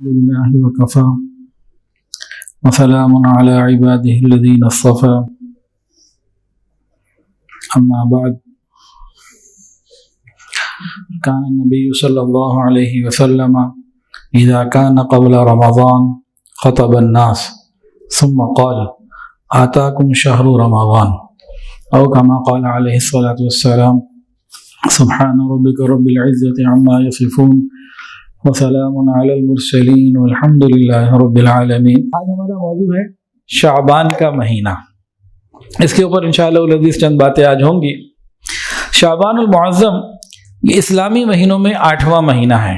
لله وكفى وسلام على عباده الذين اصطفى أما بعد كان النبي صلى الله عليه وسلم إذا كان قبل رمضان خطب الناس ثم قال آتاكم شهر رمضان أو كما قال عليه الصلاة والسلام سبحان ربك رب العزة عما يصفون وسلام على المرسلين والحمد لله رب العالمين۔ آج ہمارا موضوع ہے شعبان کا مہینہ۔ اس کے اوپر انشاءاللہ العزیز چند باتیں آج ہوں گی۔ شعبان المعظم یہ اسلامی مہینوں میں 8واں مہینہ ہے۔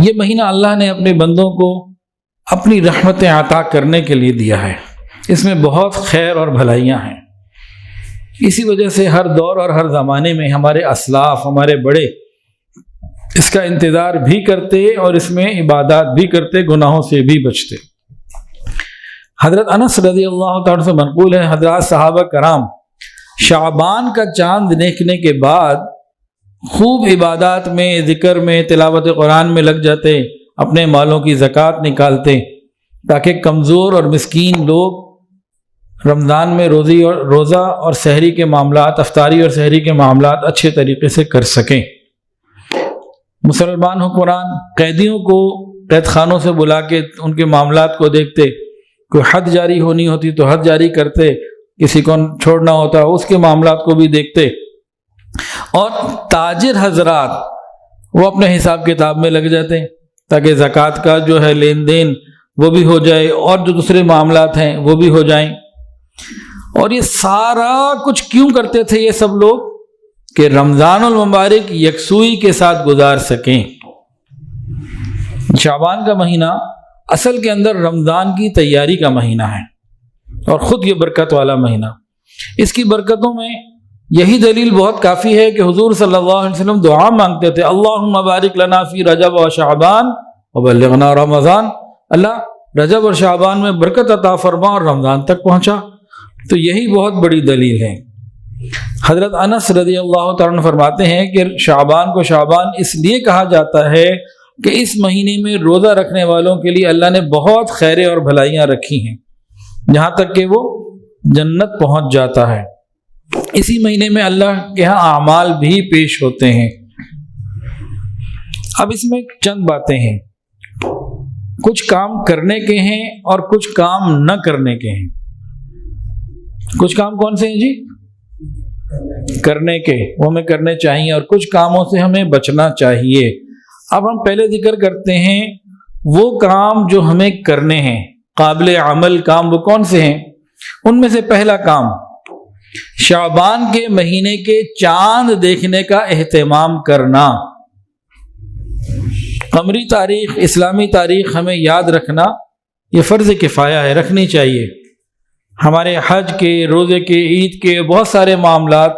یہ مہینہ اللہ نے اپنے بندوں کو اپنی رحمتیں عطا کرنے کے لیے دیا ہے۔ اس میں بہت خیر اور بھلائیاں ہیں۔ اسی وجہ سے ہر دور اور ہر زمانے میں ہمارے اسلاف، ہمارے بڑے اس کا انتظار بھی کرتے اور اس میں عبادات بھی کرتے، گناہوں سے بھی بچتے۔ حضرت انس رضی اللہ تعالیٰ سے منقول ہے، حضرات صحابہ کرام شعبان کا چاند دیکھنے کے بعد خوب عبادات میں، ذکر میں، تلاوت قرآن میں لگ جاتے، اپنے مالوں کی زکوٰۃ نکالتے تاکہ کمزور اور مسکین لوگ رمضان میں روزہ اور سحری کے معاملات، افطاری اور سحری کے معاملات اچھے طریقے سے کر سکیں۔ مسلمان حکمران قیدیوں کو قید خانوں سے بلا کے ان کے معاملات کو دیکھتے، کوئی حد جاری ہونی ہوتی تو حد جاری کرتے، کسی کو چھوڑنا ہوتا اس کے معاملات کو بھی دیکھتے، اور تاجر حضرات وہ اپنے حساب کتاب میں لگ جاتے تاکہ زکوٰۃ کا جو ہے لین دین وہ بھی ہو جائے اور جو دوسرے معاملات ہیں وہ بھی ہو جائیں۔ اور یہ سارا کچھ کیوں کرتے تھے یہ سب لوگ؟ کہ رمضان المبارک یکسوئی کے ساتھ گزار سکیں۔ شعبان کا مہینہ اصل کے اندر رمضان کی تیاری کا مہینہ ہے اور خود یہ برکت والا مہینہ۔ اس کی برکتوں میں یہی دلیل بہت کافی ہے کہ حضور صلی اللہ علیہ وسلم دعا مانگتے تھے، اللہم بارک لنا فی رجب و شعبان وبلغنا رمضان، اللہ رجب اور شعبان میں برکت عطا فرما اور رمضان تک پہنچا۔ تو یہی بہت بڑی دلیل ہے۔ حضرت انس رضی اللہ تعالیٰ عنہ فرماتے ہیں کہ شعبان کو شعبان اس لیے کہا جاتا ہے کہ اس مہینے میں روزہ رکھنے والوں کے لیے اللہ نے بہت خیریں اور بھلائیاں رکھی ہیں، جہاں تک کہ وہ جنت پہنچ جاتا ہے۔ اسی مہینے میں اللہ کے ہاں اعمال بھی پیش ہوتے ہیں۔ اب اس میں چند باتیں ہیں، کچھ کام کرنے کے ہیں اور کچھ کام نہ کرنے کے ہیں۔ کچھ کام کون سے ہیں جی؟ کرنے کے، وہ ہمیں کرنے چاہیے، اور کچھ کاموں سے ہمیں بچنا چاہیے۔ اب ہم پہلے ذکر کرتے ہیں وہ کام جو ہمیں کرنے ہیں، قابل عمل کام وہ کون سے ہیں؟ ان میں سے پہلا کام شعبان کے مہینے کے چاند دیکھنے کا اہتمام کرنا۔ قمری تاریخ، اسلامی تاریخ ہمیں یاد رکھنا یہ فرض کفایہ ہے، رکھنی چاہیے۔ ہمارے حج کے، روزے کے، عید کے بہت سارے معاملات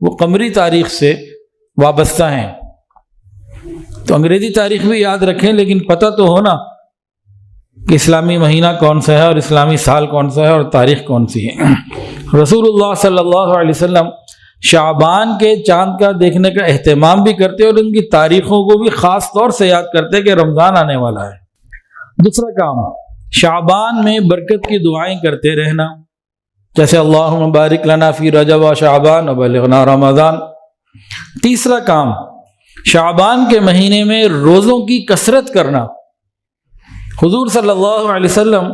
وہ قمری تاریخ سے وابستہ ہیں۔ تو انگریزی تاریخ بھی یاد رکھیں، لیکن پتہ تو ہونا کہ اسلامی مہینہ کون سا ہے اور اسلامی سال کون سا ہے اور تاریخ کون سی ہے۔ رسول اللہ صلی اللہ علیہ وسلم شعبان کے چاند کا دیکھنے کا اہتمام بھی کرتے اور ان کی تاریخوں کو بھی خاص طور سے یاد کرتے کہ رمضان آنے والا ہے۔ دوسرا کام شعبان میں برکت کی دعائیں کرتے رہنا، جیسے اللہم بارک لنا فی رجب و شعبان وبلغنا رمضان۔ تیسرا کام شعبان کے مہینے میں روزوں کی کثرت کرنا۔ حضور صلی اللہ علیہ وسلم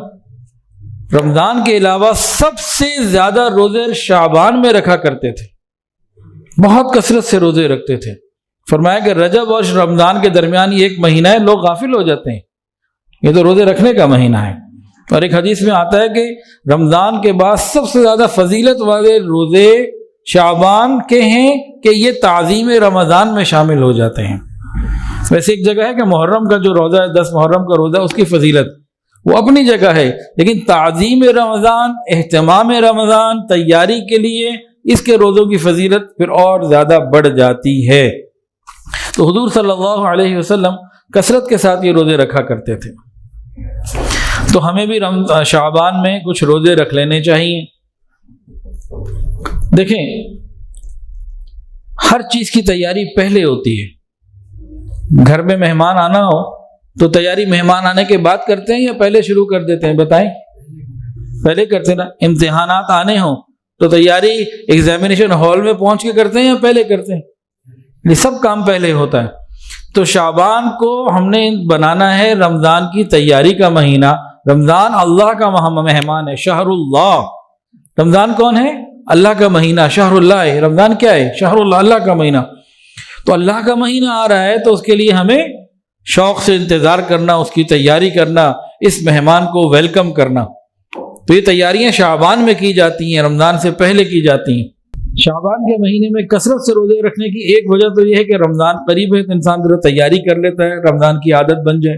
رمضان کے علاوہ سب سے زیادہ روزے شعبان میں رکھا کرتے تھے، بہت کثرت سے روزے رکھتے تھے۔ فرمایا کہ رجب اور رمضان کے درمیان یہ ایک مہینہ ہے، لوگ غافل ہو جاتے ہیں، یہ تو روزے رکھنے کا مہینہ ہے۔ اور ایک حدیث میں آتا ہے کہ رمضان کے بعد سب سے زیادہ فضیلت والے روزے شعبان کے ہیں کہ یہ تعظیم رمضان میں شامل ہو جاتے ہیں۔ ویسے ایک جگہ ہے کہ محرم کا جو روزہ ہے، 10 محرم کا روزہ، اس کی فضیلت وہ اپنی جگہ ہے، لیکن تعظیم رمضان، اہتمام رمضان، تیاری کے لیے اس کے روزوں کی فضیلت پھر اور زیادہ بڑھ جاتی ہے۔ تو حضور صلی اللہ علیہ وسلم کثرت کے ساتھ یہ روزے رکھا کرتے تھے۔ تو ہمیں بھی شعبان میں کچھ روزے رکھ لینے چاہیے۔ دیکھیں، ہر چیز کی تیاری پہلے ہوتی ہے۔ گھر میں مہمان آنا ہو تو تیاری مہمان آنے کے بعد کرتے ہیں یا پہلے شروع کر دیتے ہیں؟ بتائیں. پہلے کرتے ہیں نا. امتحانات آنے ہوں تو تیاری ایگزامینیشن ہال میں پہنچ کے کرتے ہیں یا پہلے کرتے ہیں؟ یہ سب کام پہلے ہوتا ہے. تو شعبان کو ہم نے بنانا ہے رمضان کی تیاری کا مہینہ. رمضان اللہ کا مہمان ہے، شہر اللہ. رمضان کون ہے؟ اللہ کا مہینہ، شہر اللہ ہے. رمضان کیا ہے؟ شہر اللہ، اللہ کا مہینہ. تو اللہ کا مہینہ آ رہا ہے تو اس کے لیے ہمیں شوق سے انتظار کرنا، اس کی تیاری کرنا، اس مہمان کو ویلکم کرنا. تو یہ تیاریاں شعبان میں کی جاتی ہیں، رمضان سے پہلے کی جاتی ہیں. شعبان کے مہینے میں کثرت سے روزے رکھنے کی ایک وجہ تو یہ ہے کہ رمضان قریب ہے تو انسان ذرا تیاری کر لیتا ہے، رمضان کی عادت بن جائے.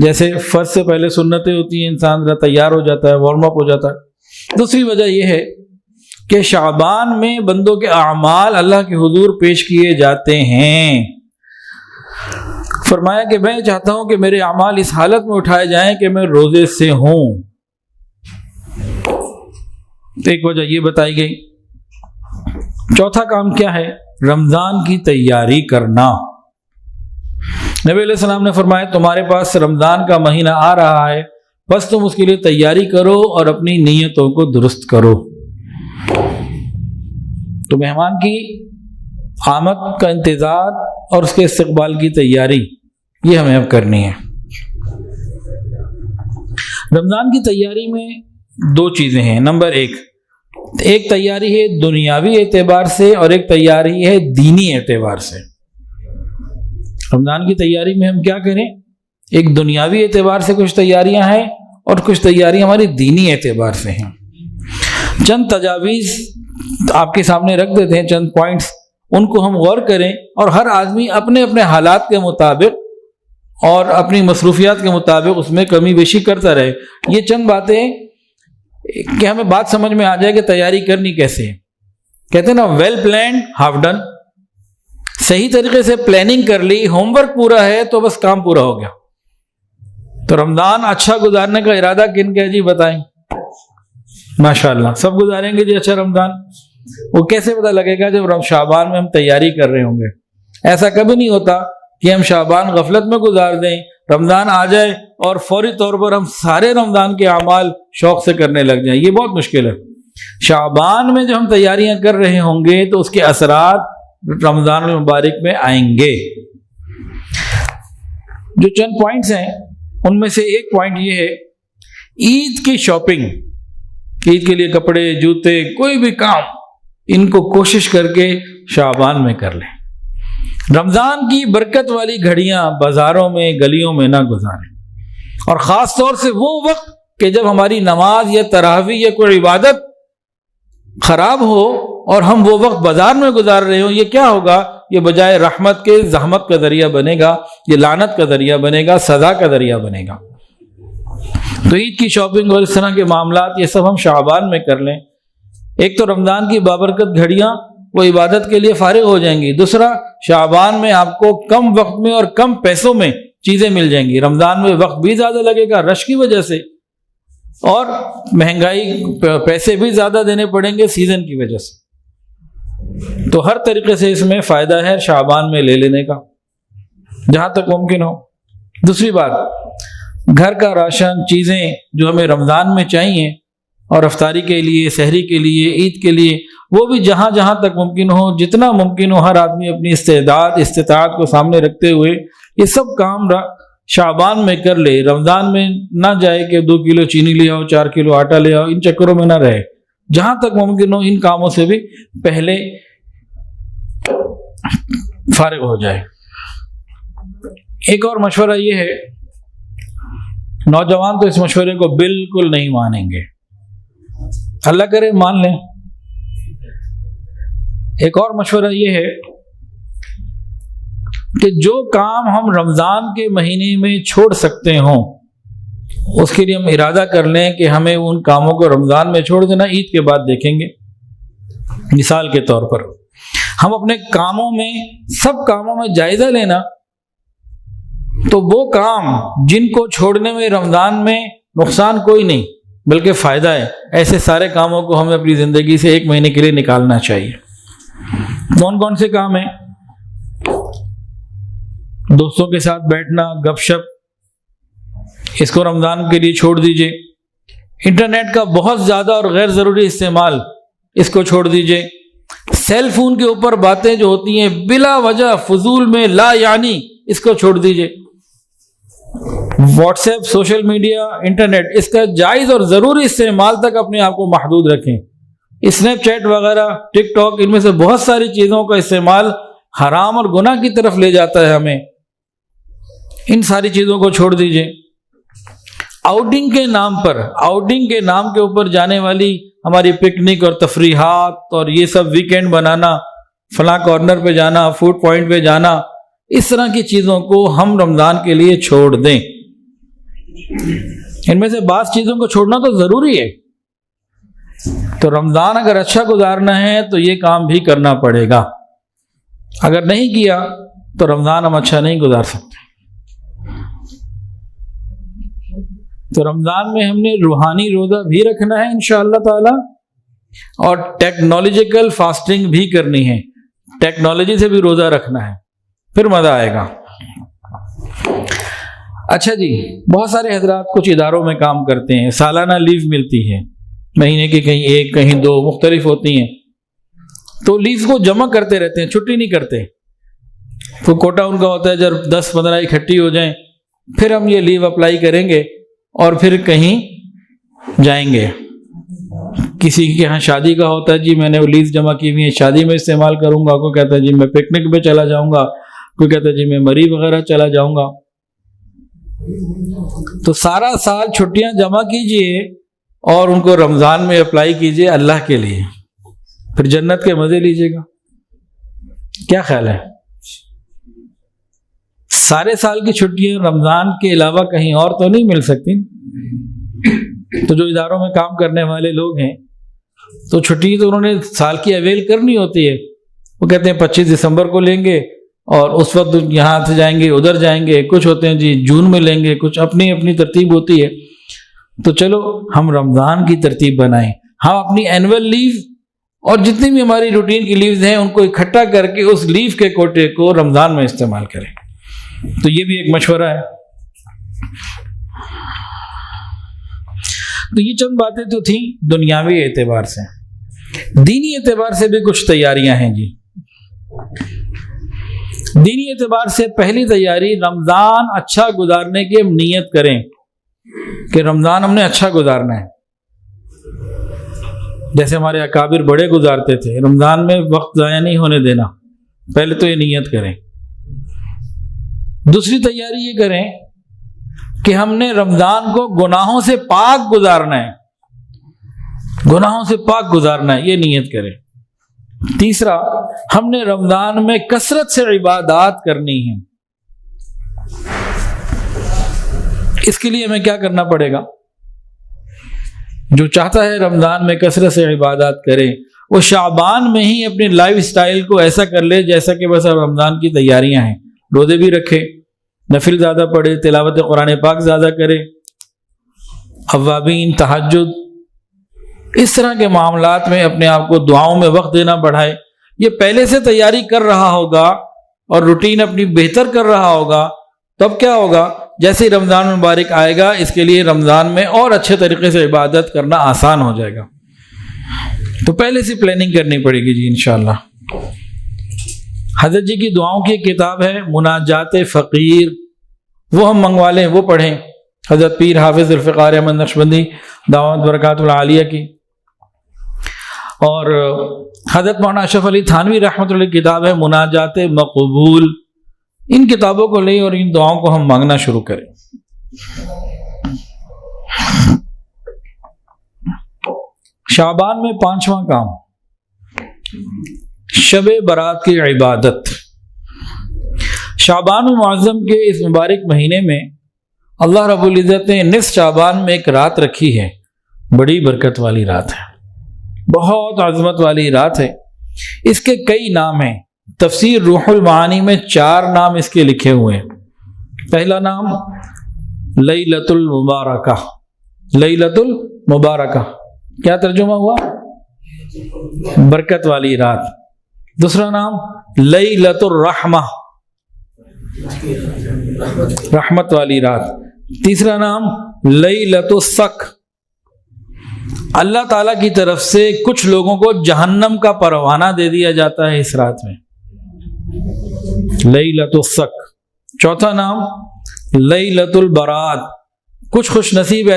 جیسے فرض سے پہلے سنتیں ہوتی ہیں، انسان ذرا تیار ہو جاتا ہے، وارم اپ ہو جاتا ہے. دوسری وجہ یہ ہے کہ شعبان میں بندوں کے اعمال اللہ کے حضور پیش کیے جاتے ہیں. فرمایا کہ میں چاہتا ہوں کہ میرے اعمال اس حالت میں اٹھائے جائیں کہ میں روزے سے ہوں. ایک وجہ یہ بتائی گئی. چوتھا کام کیا ہے؟ رمضان کی تیاری کرنا. نبی علیہ السلام نے فرمایا تمہارے پاس رمضان کا مہینہ آ رہا ہے، بس تم اس کے لیے تیاری کرو اور اپنی نیتوں کو درست کرو. تو مہمان کی آمد کا انتظار اور اس کے استقبال کی تیاری یہ ہمیں اب کرنی ہے. رمضان کی تیاری میں دو چیزیں ہیں. نمبر ایک تیاری ہے دنیاوی اعتبار سے اور ایک تیاری ہے دینی اعتبار سے. رمضان کی تیاری میں ہم کیا کریں؟ ایک دنیاوی اعتبار سے کچھ تیاریاں ہیں اور کچھ تیاریاں ہماری دینی اعتبار سے ہیں. چند تجاویز آپ کے سامنے رکھ دیتے ہیں، چند پوائنٹس، ان کو ہم غور کریں اور ہر آدمی اپنے اپنے حالات کے مطابق اور اپنی مصروفیات کے مطابق اس میں کمی بیشی کرتا رہے. یہ چند باتیں کہ ہمیں بات سمجھ میں آ جائے کہ تیاری کرنی کیسے ہے. کہتے ہیں نا ویل پلانڈ ہاف ڈن. صحیح طریقے سے پلاننگ کر لی، ہوم ورک پورا ہے تو بس کام پورا ہو گیا. تو رمضان اچھا گزارنے کا ارادہ کن کا جی بتائیں؟ ماشاءاللہ سب گزاریں گے جی اچھا رمضان. وہ کیسے پتہ لگے گا جب شعبان میں ہم تیاری کر رہے ہوں گے. ایسا کبھی نہیں ہوتا کہ ہم شعبان غفلت میں گزار دیں، رمضان آ جائے اور فوری طور پر ہم سارے رمضان کے اعمال شوق سے کرنے لگ جائیں. یہ بہت مشکل ہے. شعبان میں جو ہم تیاریاں کر رہے ہوں گے تو اس کے اثرات رمضان المبارک میں آئیں گے. جو چند پوائنٹس ہیں ان میں سے ایک پوائنٹ یہ ہے عید کی شاپنگ. عید کے لیے کپڑے، جوتے، کوئی بھی کام ان کو کوشش کر کے شعبان میں کر لیں. رمضان کی برکت والی گھڑیاں بازاروں میں گلیوں میں نہ گزاریں. اور خاص طور سے وہ وقت کہ جب ہماری نماز یا تراویح یا کوئی عبادت خراب ہو اور ہم وہ وقت بازار میں گزار رہے ہوں، یہ کیا ہوگا؟ یہ بجائے رحمت کے زحمت کا ذریعہ بنے گا، یہ لعنت کا ذریعہ بنے گا، سزا کا ذریعہ بنے گا. تو عید کی شاپنگ اور اس طرح کے معاملات یہ سب ہم شعبان میں کر لیں. ایک تو رمضان کی بابرکت گھڑیاں وہ عبادت کے لیے فارغ ہو جائیں گی. دوسرا شعبان میں آپ کو کم وقت میں اور کم پیسوں میں چیزیں مل جائیں گی. رمضان میں وقت بھی زیادہ لگے گا رش کی وجہ سے، اور مہنگائی، پیسے بھی زیادہ دینے پڑیں گے سیزن کی وجہ سے. تو ہر طریقے سے اس میں فائدہ ہے شعبان میں لے لینے کا جہاں تک ممکن ہو. دوسری بات، گھر کا راشن، چیزیں جو ہمیں رمضان میں چاہیے اور افطاری کے لیے، سحری کے لیے، عید کے لیے، وہ بھی جہاں جہاں تک ممکن ہو، جتنا ممکن ہو، ہر آدمی اپنی استطاعت کو سامنے رکھتے ہوئے یہ سب کام شعبان میں کر لے. رمضان میں نہ جائے کہ 2 کلو چینی لے آؤ، 4 کلو آٹا لے آؤ، ان چکروں میں نہ رہے. جہاں تک ممکن ہو ان کاموں سے بھی پہلے فارغ ہو جائے. ایک اور مشورہ یہ ہے، نوجوان تو اس مشورے کو بالکل نہیں مانیں گے، اللہ کرے مان لیں. ایک اور مشورہ یہ ہے کہ جو کام ہم رمضان کے مہینے میں چھوڑ سکتے ہوں اس کے لیے ہم ارادہ کر لیں کہ ہمیں ان کاموں کو رمضان میں چھوڑ دینا، عید کے بعد دیکھیں گے. مثال کے طور پر ہم اپنے کاموں میں، سب کاموں میں جائزہ لینا، تو وہ کام جن کو چھوڑنے میں رمضان میں نقصان کوئی نہیں بلکہ فائدہ ہے، ایسے سارے کاموں کو ہمیں اپنی زندگی سے 1 مہینے کے لیے نکالنا چاہیے. کون کون سے کام ہیں؟ دوستوں کے ساتھ بیٹھنا، گپ شپ، اس کو رمضان کے لیے چھوڑ دیجئے۔ انٹرنیٹ کا بہت زیادہ اور غیر ضروری استعمال، اس کو چھوڑ دیجئے۔ سیل فون کے اوپر باتیں جو ہوتی ہیں بلا وجہ فضول میں لا یعنی، اس کو چھوڑ دیجئے۔ WhatsApp, social media, internet, اس کا جائز اور ضروری استعمال تک اپنے آپ کو محدود رکھیں۔ اسنیپ چیٹ وغیرہ، ٹک ٹاک، ان میں سے بہت ساری چیزوں کا استعمال حرام اور گناہ کی طرف لے جاتا ہے ہمیں، ان ساری چیزوں کو چھوڑ دیجئے۔ آؤٹنگ کے نام پر، آؤٹنگ کے نام کے اوپر جانے والی ہماری پکنک اور تفریحات اور یہ سب ویکینڈ بنانا، فلاں کارنر پہ جانا، فوڈ پوائنٹ پہ جانا، اس طرح کی چیزوں کو ہم رمضان کے لیے چھوڑ دیں۔ ان میں سے بعض چیزوں کو چھوڑنا تو ضروری ہے، تو رمضان اگر اچھا گزارنا ہے تو یہ کام بھی کرنا پڑے گا۔ اگر نہیں کیا تو رمضان ہم اچھا نہیں گزار سکتے۔ تو رمضان میں ہم نے روحانی روزہ بھی رکھنا ہے انشاءاللہ تعالی، اور ٹیکنالوجیکل فاسٹنگ بھی کرنی ہے، ٹیکنالوجی سے بھی روزہ رکھنا ہے، پھر مزہ آئے گا۔ اچھا جی، بہت سارے حضرات کچھ اداروں میں کام کرتے ہیں، سالانہ لیو ملتی ہے، مہینے کی کہیں ایک کہیں دو مختلف ہوتی ہیں، تو لیو کو جمع کرتے رہتے ہیں، چھٹی نہیں کرتے۔ تو کوٹا ان کا ہوتا ہے جب 10-15 اکٹھی ہو جائیں پھر ہم یہ لیو اپلائی کریں گے اور پھر کہیں جائیں گے۔ کسی کے ہاں شادی کا ہوتا ہے، جی میں نے وہ لیو جمع کی ہوئی ہے، شادی میں استعمال کروں گا، کوئی کہتا ہے جی میں پکنک پہ چلا جاؤں گا، کوئی کہتا ہے جی میں مری وغیرہ چلا جاؤں گا۔ تو سارا سال چھٹیاں جمع کیجئے اور ان کو رمضان میں اپلائی کیجئے اللہ کے لیے، پھر جنت کے مزے لیجئے گا۔ کیا خیال ہے؟ سارے سال کی چھٹیاں رمضان کے علاوہ کہیں اور تو نہیں مل سکتی؟ تو جو اداروں میں کام کرنے والے لوگ ہیں تو چھٹی تو انہوں نے سال کی اویل کرنی ہوتی ہے، وہ کہتے ہیں 25 دسمبر کو لیں گے اور اس وقت یہاں سے جائیں گے ادھر جائیں گے، کچھ ہوتے ہیں جی جون میں لیں گے، کچھ اپنی اپنی ترتیب ہوتی ہے۔ تو چلو ہم رمضان کی ترتیب بنائیں، ہم اپنی اینول لیو اور جتنی بھی ہماری روٹین کی لیوز ہیں ان کو اکٹھا کر کے اس لیو کے کوٹے کو رمضان میں استعمال کریں۔ تو یہ بھی ایک مشورہ ہے۔ تو یہ چند باتیں تو تھیں دنیاوی اعتبار سے، دینی اعتبار سے بھی کچھ تیاریاں ہیں جی۔ دینی اعتبار سے پہلی تیاری، رمضان اچھا گزارنے کی ہم نیت کریں کہ رمضان ہم نے اچھا گزارنا ہے، جیسے ہمارے اکابر بڑے گزارتے تھے، رمضان میں وقت ضائع نہیں ہونے دینا، پہلے تو یہ نیت کریں۔ دوسری تیاری یہ کریں کہ ہم نے رمضان کو گناہوں سے پاک گزارنا ہے، گناہوں سے پاک گزارنا ہے، یہ نیت کریں۔ تیسرا، ہم نے رمضان میں کثرت سے عبادات کرنی ہیں۔ اس کے لیے ہمیں کیا کرنا پڑے گا؟ جو چاہتا ہے رمضان میں کثرت سے عبادات کرے، وہ شعبان میں ہی اپنے لائف سٹائل کو ایسا کر لے جیسا کہ بس اب رمضان کی تیاریاں ہیں، روزے بھی رکھے، نفل زیادہ پڑھے، تلاوت قرآن پاک زیادہ کرے، اوابین، تہجد، اس طرح کے معاملات میں اپنے آپ کو دعاؤں میں وقت دینا بڑھائے۔ یہ پہلے سے تیاری کر رہا ہوگا اور روٹین اپنی بہتر کر رہا ہوگا، تب کیا ہوگا؟ جیسے ہی رمضان مبارک آئے گا اس کے لیے رمضان میں اور اچھے طریقے سے عبادت کرنا آسان ہو جائے گا۔ تو پہلے سے پلاننگ کرنی پڑے گی جی انشاءاللہ۔ حضرت جی کی دعاؤں کی کتاب ہے مناجات فقیر، وہ ہم منگوا لیں، وہ پڑھیں، حضرت پیر حافظ ذوالفقار احمد نقشبندی دعوت برکات العالیہ کی۔ اور حضرت مولانا اشرف علی تھانوی رحمۃ اللہ کی کتاب ہے مناجات مقبول، ان کتابوں کو لیں اور ان دعاؤں کو ہم مانگنا شروع کریں۔ شعبان میں 5واں کام، شب برات کی عبادت۔ شعبان المعظم کے اس مبارک مہینے میں اللہ رب العزت نے نصف شعبان میں ایک رات رکھی ہے، بڑی برکت والی رات ہے، بہت عظمت والی رات ہے۔ اس کے کئی نام ہیں، تفسیر روح المعانی میں 4 نام اس کے لکھے ہوئے ہیں۔ پہلا نام لیلۃ المبارکہ، لیلۃ المبارکہ کیا ترجمہ ہوا؟ برکت والی رات۔ دوسرا نام لیلۃ الرحمہ، رحمت والی رات. تیسرا نام لیلۃ السق. اللہ تعالیٰ کی طرف سے کچھ لوگوں کو جہنم کا پروانہ دے دیا جاتا ہے اس رات میں. لیلۃ السق. چوتھا نام لیلۃ البرات. کچھ خوش نصیب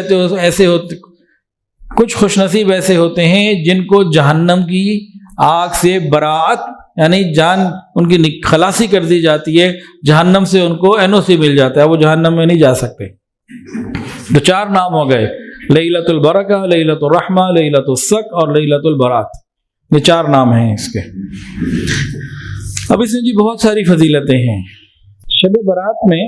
ایسے ہوتے ہیں جن کو جہنم کی آگ سے برات یعنی جان ان کی خلاصی کر دی جاتی ہے, جہنم سے ان کو NOC مل جاتا ہے, وہ جہنم میں نہیں جا سکتے. تو 4 نام ہو گئے, لیلۃ البرکہ, لیلۃ الرحمہ, لیلۃ السق اور لیلۃ البرات. یہ 4 نام ہیں اس کے. اب اس میں جی بہت ساری فضیلتیں ہیں. شب برات میں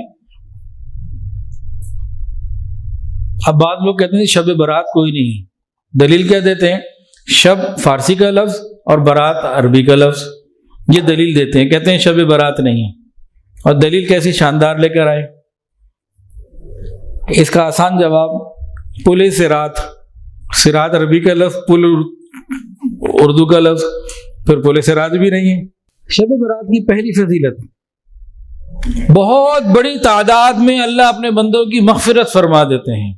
اب بعض لوگ کہتے ہیں شب برات کوئی نہیں ہے. دلیل کیا دیتے ہیں؟ شب فارسی کا لفظ اور برات عربی کا لفظ, یہ دلیل دیتے ہیں, کہتے ہیں شب برات نہیں ہے. اور دلیل کیسی شاندار لے کر آئے. اس کا آسان جواب پل صراط. صراط عربی کا لفظ, پل اردو کا لفظ, پھر پل صراط بھی نہیں ہے. شب برات کی پہلی فضیلت, بہت بڑی تعداد میں اللہ اپنے بندوں کی مغفرت فرما دیتے ہیں.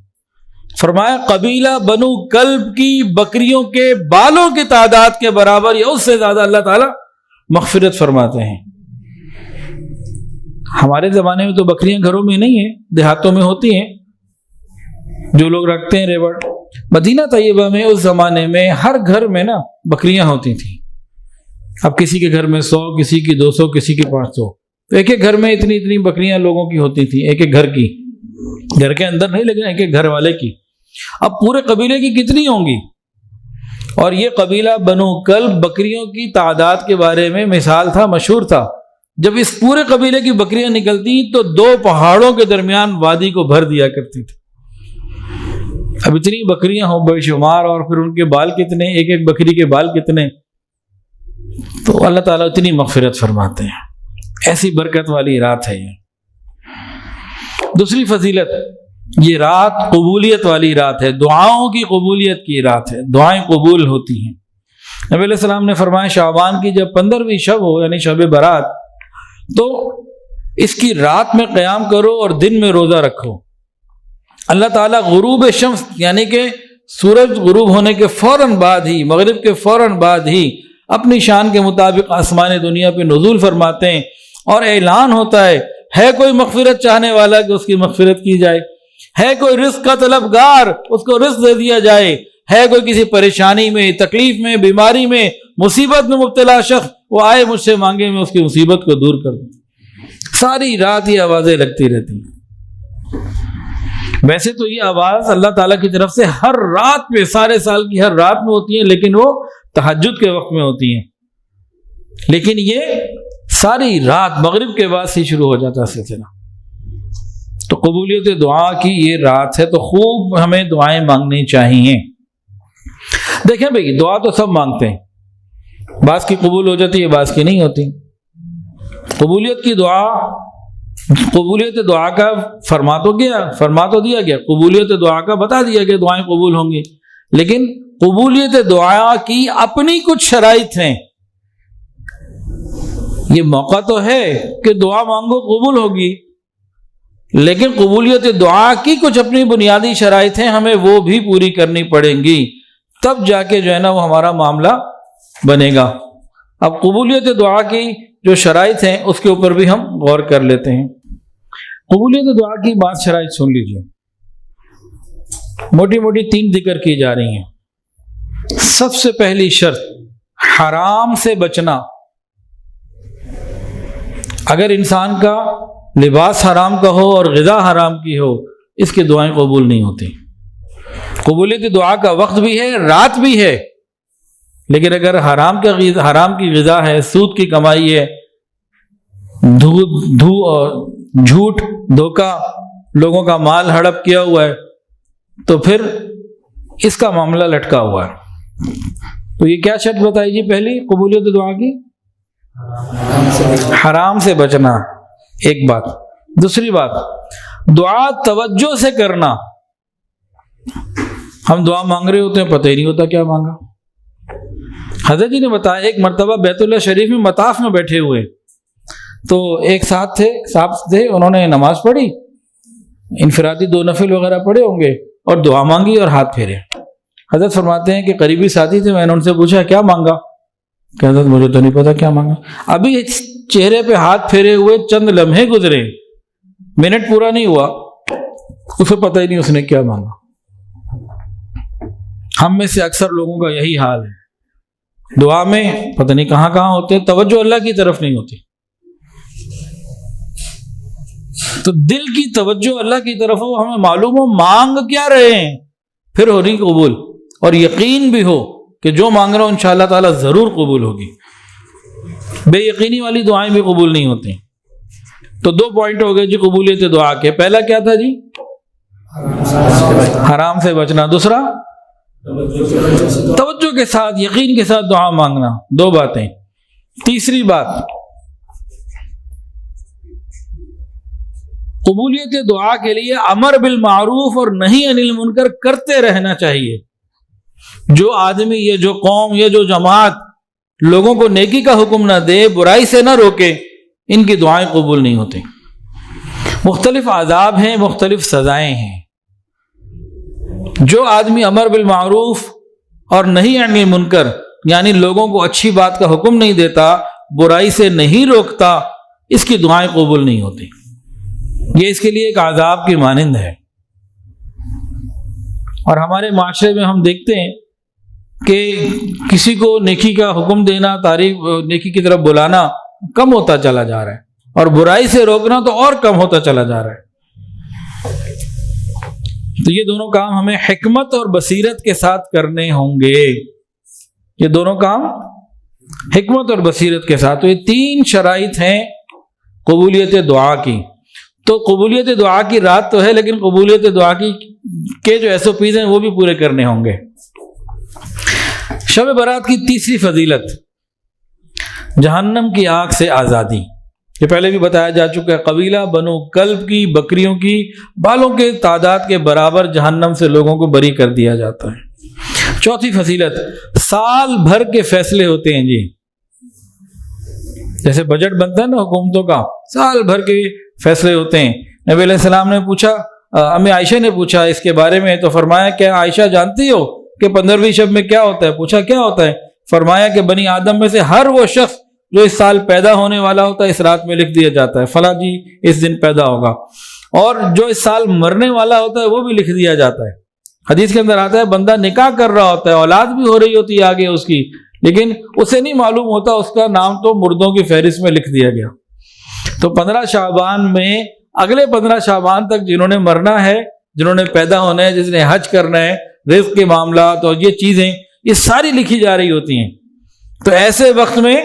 فرمایا قبیلہ بنو کلب کی بکریوں کے بالوں کی تعداد کے برابر یا اس سے زیادہ اللہ تعالیٰ مغفرت فرماتے ہیں. ہمارے زمانے میں تو بکریاں گھروں میں نہیں ہیں, دیہاتوں میں ہوتی ہیں, جو لوگ رکھتے ہیں ریوڑ. مدینہ طیبہ میں اس زمانے میں ہر گھر میں نا بکریاں ہوتی تھیں. اب کسی کے گھر میں 100, کسی کی 200, کسی کی 500. تو ایک ایک گھر میں اتنی بکریاں لوگوں کی ہوتی تھیں, ایک ایک گھر کی, گھر کے اندر نہیں لیکن ایک ایک گھر والے کی. اب پورے قبیلے کی کتنی ہوں گی؟ اور یہ قبیلہ بنو کلب بکریوں کی تعداد کے بارے میں مثال تھا, مشہور تھا. جب اس پورے قبیلے کی بکریاں نکلتی تو 2 پہاڑوں کے درمیان وادی کو بھر دیا کرتی تھی. اب اتنی بکریاں ہوں بے شمار, اور پھر ان کے بال کتنے, ایک ایک بکری کے بال کتنے. تو اللہ تعالیٰ اتنی مغفرت فرماتے ہیں. ایسی برکت والی رات ہے یہ. دوسری فضیلت, یہ رات قبولیت والی رات ہے, دعاؤں کی قبولیت کی رات ہے, دعائیں قبول ہوتی ہیں. نبی علیہ السلام نے فرمایا شعبان کی جب 15ویں شب ہو یعنی شب برات, تو اس کی رات میں قیام کرو اور دن میں روزہ رکھو. اللہ تعالیٰ غروب شمس یعنی کہ سورج غروب ہونے کے فوراً بعد ہی, مغرب کے فوراً بعد ہی اپنی شان کے مطابق آسمان دنیا پہ نزول فرماتے ہیں, اور اعلان ہوتا ہے کوئی مغفرت چاہنے والا کہ اس کی مغفرت کی جائے, ہے کوئی رزق کا طلبگار اس کو رزق دے دیا جائے, ہے کوئی کسی پریشانی میں, تکلیف میں, بیماری میں, مصیبت میں مبتلا شخص, وہ آئے مجھ سے مانگے, میں اس کی مصیبت کو دور کر دوں. ساری رات یہ آوازیں لگتی رہتی ہیں. ویسے تو یہ آواز اللہ تعالیٰ کی طرف سے ہر رات میں, سارے سال کی ہر رات میں ہوتی ہیں, لیکن وہ تہجد کے وقت میں ہوتی ہیں. لیکن یہ ساری رات مغرب کے بعد سے شروع ہو جاتا ہے سلسلہ. تو قبولیت دعا کی یہ رات ہے, تو خوب ہمیں دعائیں مانگنی چاہیے. دیکھیں بھئی دعا تو سب مانگتے ہیں, بعض کی قبول ہو جاتی ہے, بعض کی نہیں ہوتی. قبولیت دعا کا فرما تو دیا گیا, قبولیت دعا کا بتا دیا کہ دعائیں قبول ہوں گی, لیکن قبولیت دعا کی اپنی کچھ شرائط ہیں. یہ موقع تو ہے کہ دعا مانگو قبول ہوگی, لیکن قبولیت دعا کی کچھ اپنی بنیادی شرائط ہیں, ہمیں وہ بھی پوری کرنی پڑیں گی, تب جا کے جو ہے نا وہ ہمارا معاملہ بنے گا. اب قبولیت دعا کی جو شرائط ہیں اس کے اوپر بھی ہم غور کر لیتے ہیں. قبولیت دعا کی 5 شرائط سن لیجیے, موٹی موٹی 3 ذکر کی جا رہی ہیں. سب سے پہلی شرط حرام سے بچنا. اگر انسان کا لباس حرام کا ہو اور غذا حرام کی ہو, اس کی دعائیں قبول نہیں ہوتی. قبولیت دعا کا وقت بھی ہے, رات بھی ہے, لیکن اگر حرام کی غذا ہے, سود کی کمائی ہے, جھوٹ دھوکہ, لوگوں کا مال ہڑپ کیا ہوا ہے, تو پھر اس کا معاملہ لٹکا ہوا ہے. تو یہ کیا شرط بتائی جی پہلی قبولیت دعا کی؟ حرام سے بچنا, ایک بات. دوسری بات, دعا توجہ سے کرنا. ہم دعا مانگ رہے ہوتے ہیں, پتہ ہی نہیں ہوتا کیا مانگا. حضرت جی نے بتایا ایک مرتبہ بیت اللہ شریف میں مطاف میں بیٹھے ہوئے, تو ایک صاحب تھے انہوں نے نماز پڑھی، انفرادی 2 نفل وغیرہ پڑھے ہوں گے، اور دعا مانگی اور ہاتھ پھیرے۔ حضرت فرماتے ہیں کہ قریبی ساتھی تھے، میں نے ان سے پوچھا کیا مانگا؟ کہ حضرت مجھے تو نہیں پتا کیا مانگا، ابھی چہرے پہ ہاتھ پھیرے ہوئے چند لمحے گزرے، منٹ پورا نہیں ہوا، اسے پتہ ہی نہیں اس نے کیا مانگا۔ ہم میں سے اکثر لوگوں کا یہی حال ہے، دعا میں پتہ نہیں کہاں کہاں ہوتے، توجہ اللہ کی طرف نہیں ہوتی۔ تو دل کی توجہ اللہ کی طرف ہو، ہمیں معلوم ہو مانگ کیا رہے ہیں، پھر ہو رہی قبول، اور یقین بھی ہو کہ جو مانگ رہا ہوں انشاءاللہ تعالیٰ ضرور قبول ہوگی۔ بے یقینی والی دعائیں بھی قبول نہیں ہوتی۔ تو 2 پوائنٹ ہو گئے جی قبولیت دعا کے۔ پہلا کیا تھا جی؟ حرام سے بچنا۔ دوسرا توجہ کے ساتھ، یقین کے ساتھ دعا مانگنا۔ 2 باتیں۔ تیسری بات، قبولیت دعا کے لیے امر بالمعروف اور نہی عن المنکر کرتے رہنا چاہیے۔ جو آدمی، یہ جو قوم، یہ جو جماعت لوگوں کو نیکی کا حکم نہ دے، برائی سے نہ روکے، ان کی دعائیں قبول نہیں ہوتی۔ مختلف عذاب ہیں، مختلف سزائیں ہیں۔ جو آدمی امر بالمعروف اور نہی عن المنکر، یعنی لوگوں کو اچھی بات کا حکم نہیں دیتا، برائی سے نہیں روکتا، اس کی دعائیں قبول نہیں ہوتی۔ یہ اس کے لیے ایک عذاب کی مانند ہے۔ اور ہمارے معاشرے میں ہم دیکھتے ہیں کہ کسی کو نیکی کا حکم دینا، تعریف، نیکی کی طرف بلانا کم ہوتا چلا جا رہا ہے، اور برائی سے روکنا تو اور کم ہوتا چلا جا رہا ہے۔ تو یہ دونوں کام ہمیں حکمت اور بصیرت کے ساتھ کرنے ہوں گے۔ یہ دونوں کام حکمت اور بصیرت کے ساتھ۔ تو یہ 3 شرائط ہیں قبولیت دعا کی۔ تو قبولیت دعا کی رات تو ہے، لیکن قبولیت دعا کی کے جو SOPs ہیں وہ بھی پورے کرنے ہوں گے۔ شب برات کی تیسری فضیلت، جہنم کی آگ سے آزادی۔ یہ پہلے بھی بتایا جا چکا ہے، قبیلہ بنو کلب کی بکریوں کی بالوں کے تعداد کے برابر جہنم سے لوگوں کو بری کر دیا جاتا ہے۔ چوتھی فضیلت، سال بھر کے فیصلے ہوتے ہیں جی، جیسے بجٹ بنتا ہے نا حکومتوں کا، سال بھر کے فیصلے ہوتے ہیں۔ نبی علیہ السلام نے پوچھا، امی عائشہ نے پوچھا اس کے بارے میں، تو فرمایا کیا عائشہ جانتی ہو کہ 15ویں شب میں کیا ہوتا ہے؟ پوچھا کیا ہوتا ہے؟ فرمایا کہ بنی آدم میں سے ہر وہ شخص جو اس سال پیدا ہونے والا ہوتا ہے اس رات میں لکھ دیا جاتا ہے، فلاں جی اس دن پیدا ہوگا، اور جو اس سال مرنے والا ہوتا ہے وہ بھی لکھ دیا جاتا ہے۔ حدیث کے اندر آتا ہے بندہ نکاح کر رہا ہوتا ہے، اولاد بھی ہو رہی ہوتی ہے آگے اس کی، لیکن اسے نہیں معلوم ہوتا، اس کا نام تو مردوں کی فہرست میں لکھ دیا گیا۔ تو 15 شعبان میں، اگلے 15 شعبان تک جنہوں نے مرنا ہے، جنہوں نے پیدا ہونا ہے، جس نے حج کرنا ہے، رزق کے معاملات اور یہ چیزیں، یہ ساری لکھی جا رہی ہوتی ہیں۔ تو ایسے وقت میں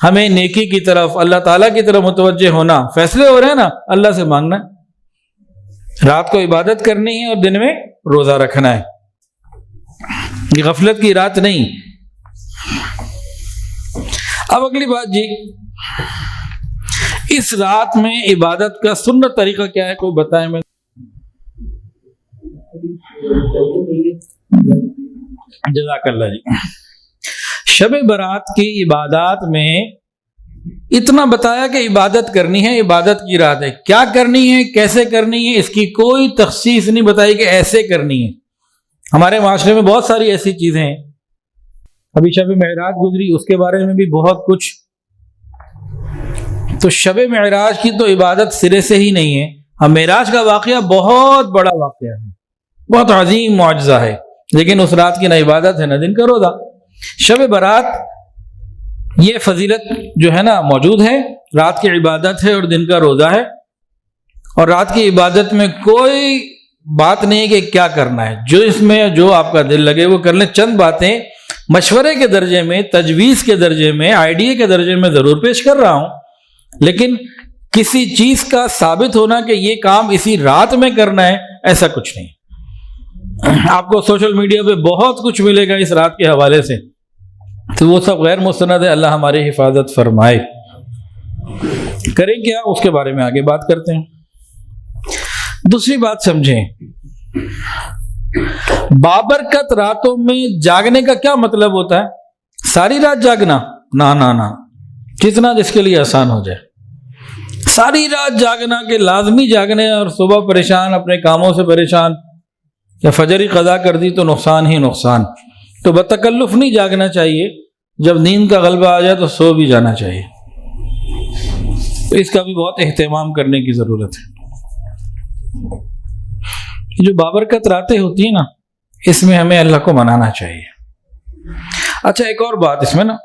ہمیں نیکی کی طرف، اللہ تعالیٰ کی طرف متوجہ ہونا، فیصلے ہو رہے ہیں نا، اللہ سے مانگنا ہے، رات کو عبادت کرنی ہے اور دن میں روزہ رکھنا ہے، یہ غفلت کی رات نہیں۔ اب اگلی بات جی، اس رات میں عبادت کا سنت طریقہ کیا ہے، کوئی بتائیں؟ میں جزاک اللہ جی۔ شب برات کی عبادات میں اتنا بتایا کہ عبادت کرنی ہے، عبادت کی رات ہے، کیا کرنی ہے، کیسے کرنی ہے، اس کی کوئی تخصیص نہیں بتائی کہ ایسے کرنی ہے۔ ہمارے معاشرے میں بہت ساری ایسی چیزیں ہیں، ابھی شب معراج گزری، اس کے بارے میں بھی بہت کچھ۔ تو شب معراج کی تو عبادت سرے سے ہی نہیں ہے۔ ہم معراج کا واقعہ بہت بڑا واقعہ ہے، بہت عظیم معجزہ ہے، لیکن اس رات کی نہ عبادت ہے نہ دن کا روزہ۔ شب برات یہ فضیلت جو ہے نا موجود ہے، رات کی عبادت ہے اور دن کا روزہ ہے، اور رات کی عبادت میں کوئی بات نہیں ہے کہ کیا کرنا ہے، جو اس میں جو آپ کا دل لگے وہ کر لیں۔ چند باتیں مشورے کے درجے میں، تجویز کے درجے میں، آئیڈیا کے درجے میں ضرور پیش کر رہا ہوں، لیکن کسی چیز کا ثابت ہونا کہ یہ کام اسی رات میں کرنا ہے، ایسا کچھ نہیں۔ آپ کو سوشل میڈیا پہ بہت کچھ ملے گا اس رات کے حوالے سے، تو وہ سب غیر مستند ہے، اللہ ہماری حفاظت فرمائے۔ کریں کیا اس کے بارے میں آگے بات کرتے ہیں۔ دوسری بات سمجھیں، بابرکت راتوں میں جاگنے کا کیا مطلب ہوتا ہے؟ ساری رات جاگنا؟ نہ، جتنا جس کے لیے آسان ہو جائے۔ ساری رات جاگنا کہ لازمی جاگنے اور صبح پریشان، اپنے کاموں سے پریشان، یا فجر ہی قضا کر دی تو نقصان ہی نقصان. تو بتکلف نہیں جاگنا چاہیے، جب نیند کا غلبہ آ جائے تو سو بھی جانا چاہیے. تو اس کا بھی بہت اہتمام کرنے کی ضرورت ہے. جو بابرکت راتیں ہوتی ہیں نا، اس میں ہمیں اللہ کو منانا چاہیے. اچھا ایک اور بات اس میں نا،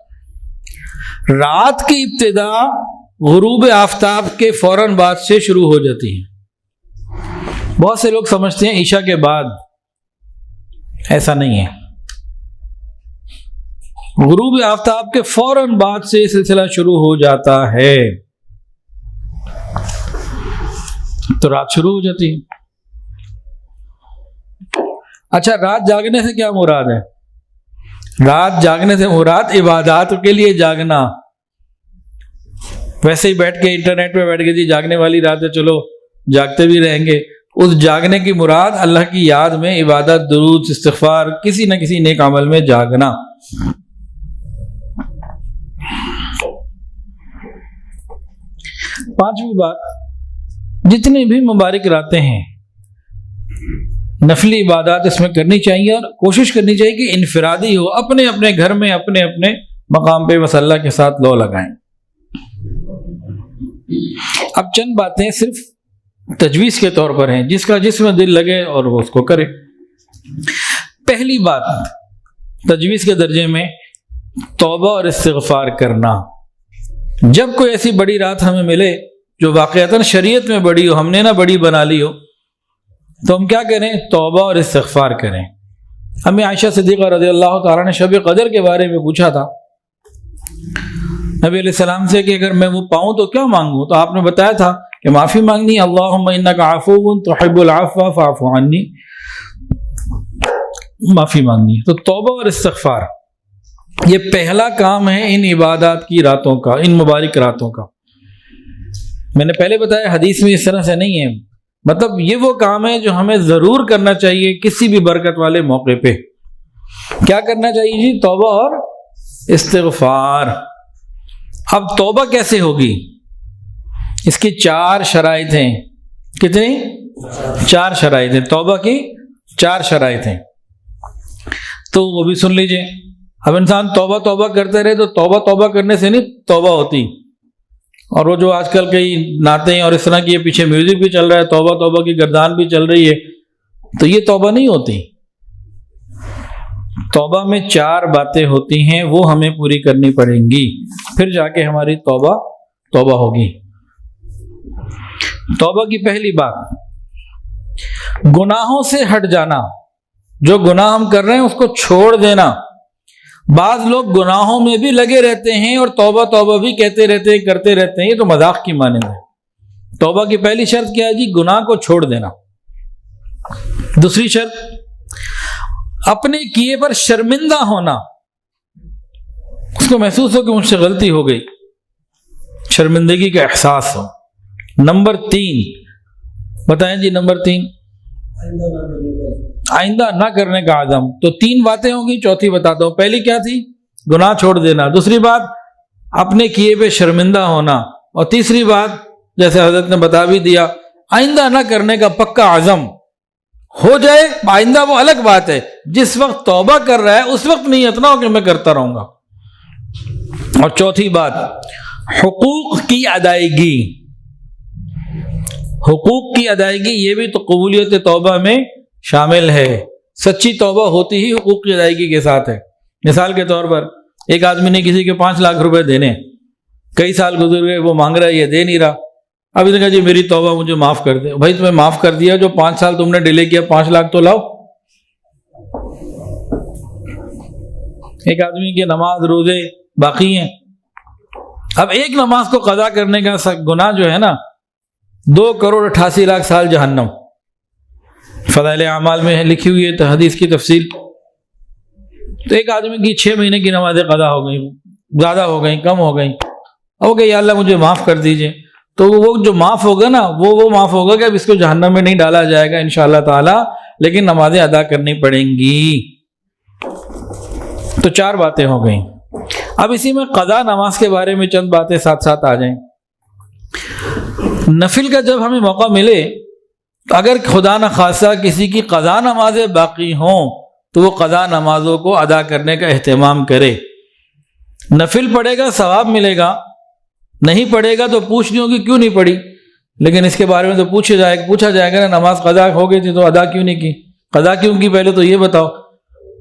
رات کی ابتدا غروب آفتاب کے فوراً بعد سے شروع ہو جاتی ہے. بہت سے لوگ سمجھتے ہیں عشاء کے بعد، ایسا نہیں ہے. غروب آفتاب کے فوراً بعد سے سلسلہ شروع ہو جاتا ہے، تو رات شروع ہو جاتی ہے. اچھا رات جاگنے سے کیا مراد ہے؟ رات جاگنے سے مراد عبادات کے لیے جاگنا. ویسے ہی بیٹھ کے انٹرنیٹ پہ بیٹھ کے جی جاگنے والی رات ہے، چلو جاگتے بھی رہیں گے. اس جاگنے کی مراد اللہ کی یاد میں عبادت، درود، استغفار، کسی نہ کسی نیک عمل میں جاگنا. پانچویں بات، جتنی بھی مبارک راتیں ہیں نفلی عبادات اس میں کرنی چاہیے، اور کوشش کرنی چاہیے کہ انفرادی ہو، اپنے اپنے گھر میں اپنے اپنے مقام پہ بس اللہ کے ساتھ لو لگائیں. اب چند باتیں صرف تجویز کے طور پر ہیں، جس کا جس میں دل لگے اور وہ اس کو کرے. پہلی بات تجویز کے درجے میں توبہ اور استغفار کرنا. جب کوئی ایسی بڑی رات ہمیں ملے جو واقعتاً شریعت میں بڑی ہو، ہم نے نہ بڑی بنا لی ہو، تو ہم کیا کریں؟ توبہ اور استغفار کریں. ہمیں عائشہ صدیقہ رضی اللہ تعالیٰ نے شب قدر کے بارے میں پوچھا تھا نبی علیہ السلام سے کہ اگر میں وہ پاؤں تو کیا مانگوں؟ تو آپ نے بتایا تھا کہ معافی مانگنی، اللہم انک عفو تحب العفو فاعف عنی، معافی مانگنی. تو توبہ اور استغفار یہ پہلا کام ہے ان عبادات کی راتوں کا، ان مبارک راتوں کا. میں نے پہلے بتایا حدیث میں اس طرح سے نہیں ہے، مطلب یہ وہ کام ہے جو ہمیں ضرور کرنا چاہیے کسی بھی برکت والے موقع پہ. کیا کرنا چاہیے جی؟ توبہ اور استغفار. اب توبہ کیسے ہوگی؟ اس کی 4 شرائط ہیں. کتنی؟ 4 شرائط ہیں. توبہ کی 4 شرائط ہیں، تو وہ بھی سن لیجئے. اب انسان توبہ توبہ کرتے رہے تو توبہ کرنے سے نہیں توبہ ہوتی. اور وہ جو آج کل کئی نعتیں اور اس طرح کی پیچھے میوزک بھی چل رہا ہے، توبہ کی گردان بھی چل رہی ہے، تو یہ توبہ نہیں ہوتی. توبہ میں 4 باتیں ہوتی ہیں، وہ ہمیں پوری کرنی پڑیں گی، پھر جا کے ہماری توبہ ہوگی. توبہ کی پہلی بات، گناہوں سے ہٹ جانا. جو گناہ ہم کر رہے ہیں اس کو چھوڑ دینا. بعض لوگ گناہوں میں بھی لگے رہتے ہیں اور توبہ بھی کہتے رہتے ہیں، کرتے رہتے ہیں، یہ تو مذاق کی مانند ہے. توبہ کی پہلی شرط کیا ہے جی؟ گناہ کو چھوڑ دینا. دوسری شرط، اپنے کیے پر شرمندہ ہونا، اس کو محسوس ہو کہ مجھ سے غلطی ہو گئی، شرمندگی کا احساس ہو. نمبر 3 بتائیں جی، نمبر 3 آئندہ نہ کرنے کا عزم. تو 3 باتیں ہوں گی، چوتھی بتاتا ہوں. پہلی کیا تھی؟ گناہ چھوڑ دینا. دوسری بات اپنے کیے پہ شرمندہ ہونا. اور تیسری بات جیسے حضرت نے بتا بھی دیا، آئندہ نہ کرنے کا پکا عزم. ہو جائے آئندہ وہ الگ بات ہے، جس وقت توبہ کر رہا ہے اس وقت نیت نہ ہو کہ میں کرتا رہوں گا. اور چوتھی بات حقوق کی ادائیگی. حقوق کی ادائیگی یہ بھی تو قبولیت توبہ میں شامل ہے. سچی توبہ ہوتی ہی حقوق کی ادائیگی کے ساتھ ہے. مثال کے طور پر ایک آدمی نے کسی کے 5 لاکھ روپے دینے، کئی سال گزر گئے، وہ مانگ رہا ہے، یہ دے نہیں رہا. اب اس نے کہا جی میری توبہ مجھے معاف کر دے. بھائی تمہیں معاف کر دیا، جو 5 سال تم نے ڈیلے کیا، 5 لاکھ تو لاؤ. ایک آدمی کی نماز روزے باقی ہیں، اب ایک نماز کو قضا کرنے کا گناہ جو ہے نا 2,88,00,000 سال جہنم. فضائل اعمال میں لکھی ہوئی ہے حدیث کی تفصیل. تو ایک آدمی کی 6 مہینے کی نمازیں قضا ہو گئی، زیادہ ہو گئیں، کم ہو گئیں. او کہ یا اللہ مجھے معاف کر دیجئے. تو وہ جو معاف ہوگا نا وہ معاف ہوگا کہ اب اس کو جہنم میں نہیں ڈالا جائے گا انشاءاللہ تعالی، لیکن نمازیں ادا کرنی پڑیں گی. تو 4 باتیں ہو گئیں. اب اسی میں قضا نماز کے بارے میں چند باتیں ساتھ ساتھ آ جائیں. نفل کا جب ہمیں موقع ملے تو اگر خدا نخواستہ کسی کی قضا نمازیں باقی ہوں تو وہ قضا نمازوں کو ادا کرنے کا اہتمام کرے. نفل پڑھے گا ثواب ملے گا، نہیں پڑھے گا تو پوچھنی ہوگی کیوں نہیں پڑھی، لیکن اس کے بارے میں تو پوچھا جائے گا نا، نماز قضا ہو گئی تھی تو ادا کیوں نہیں کی، قضا کیوں کی پہلے تو یہ بتاؤ،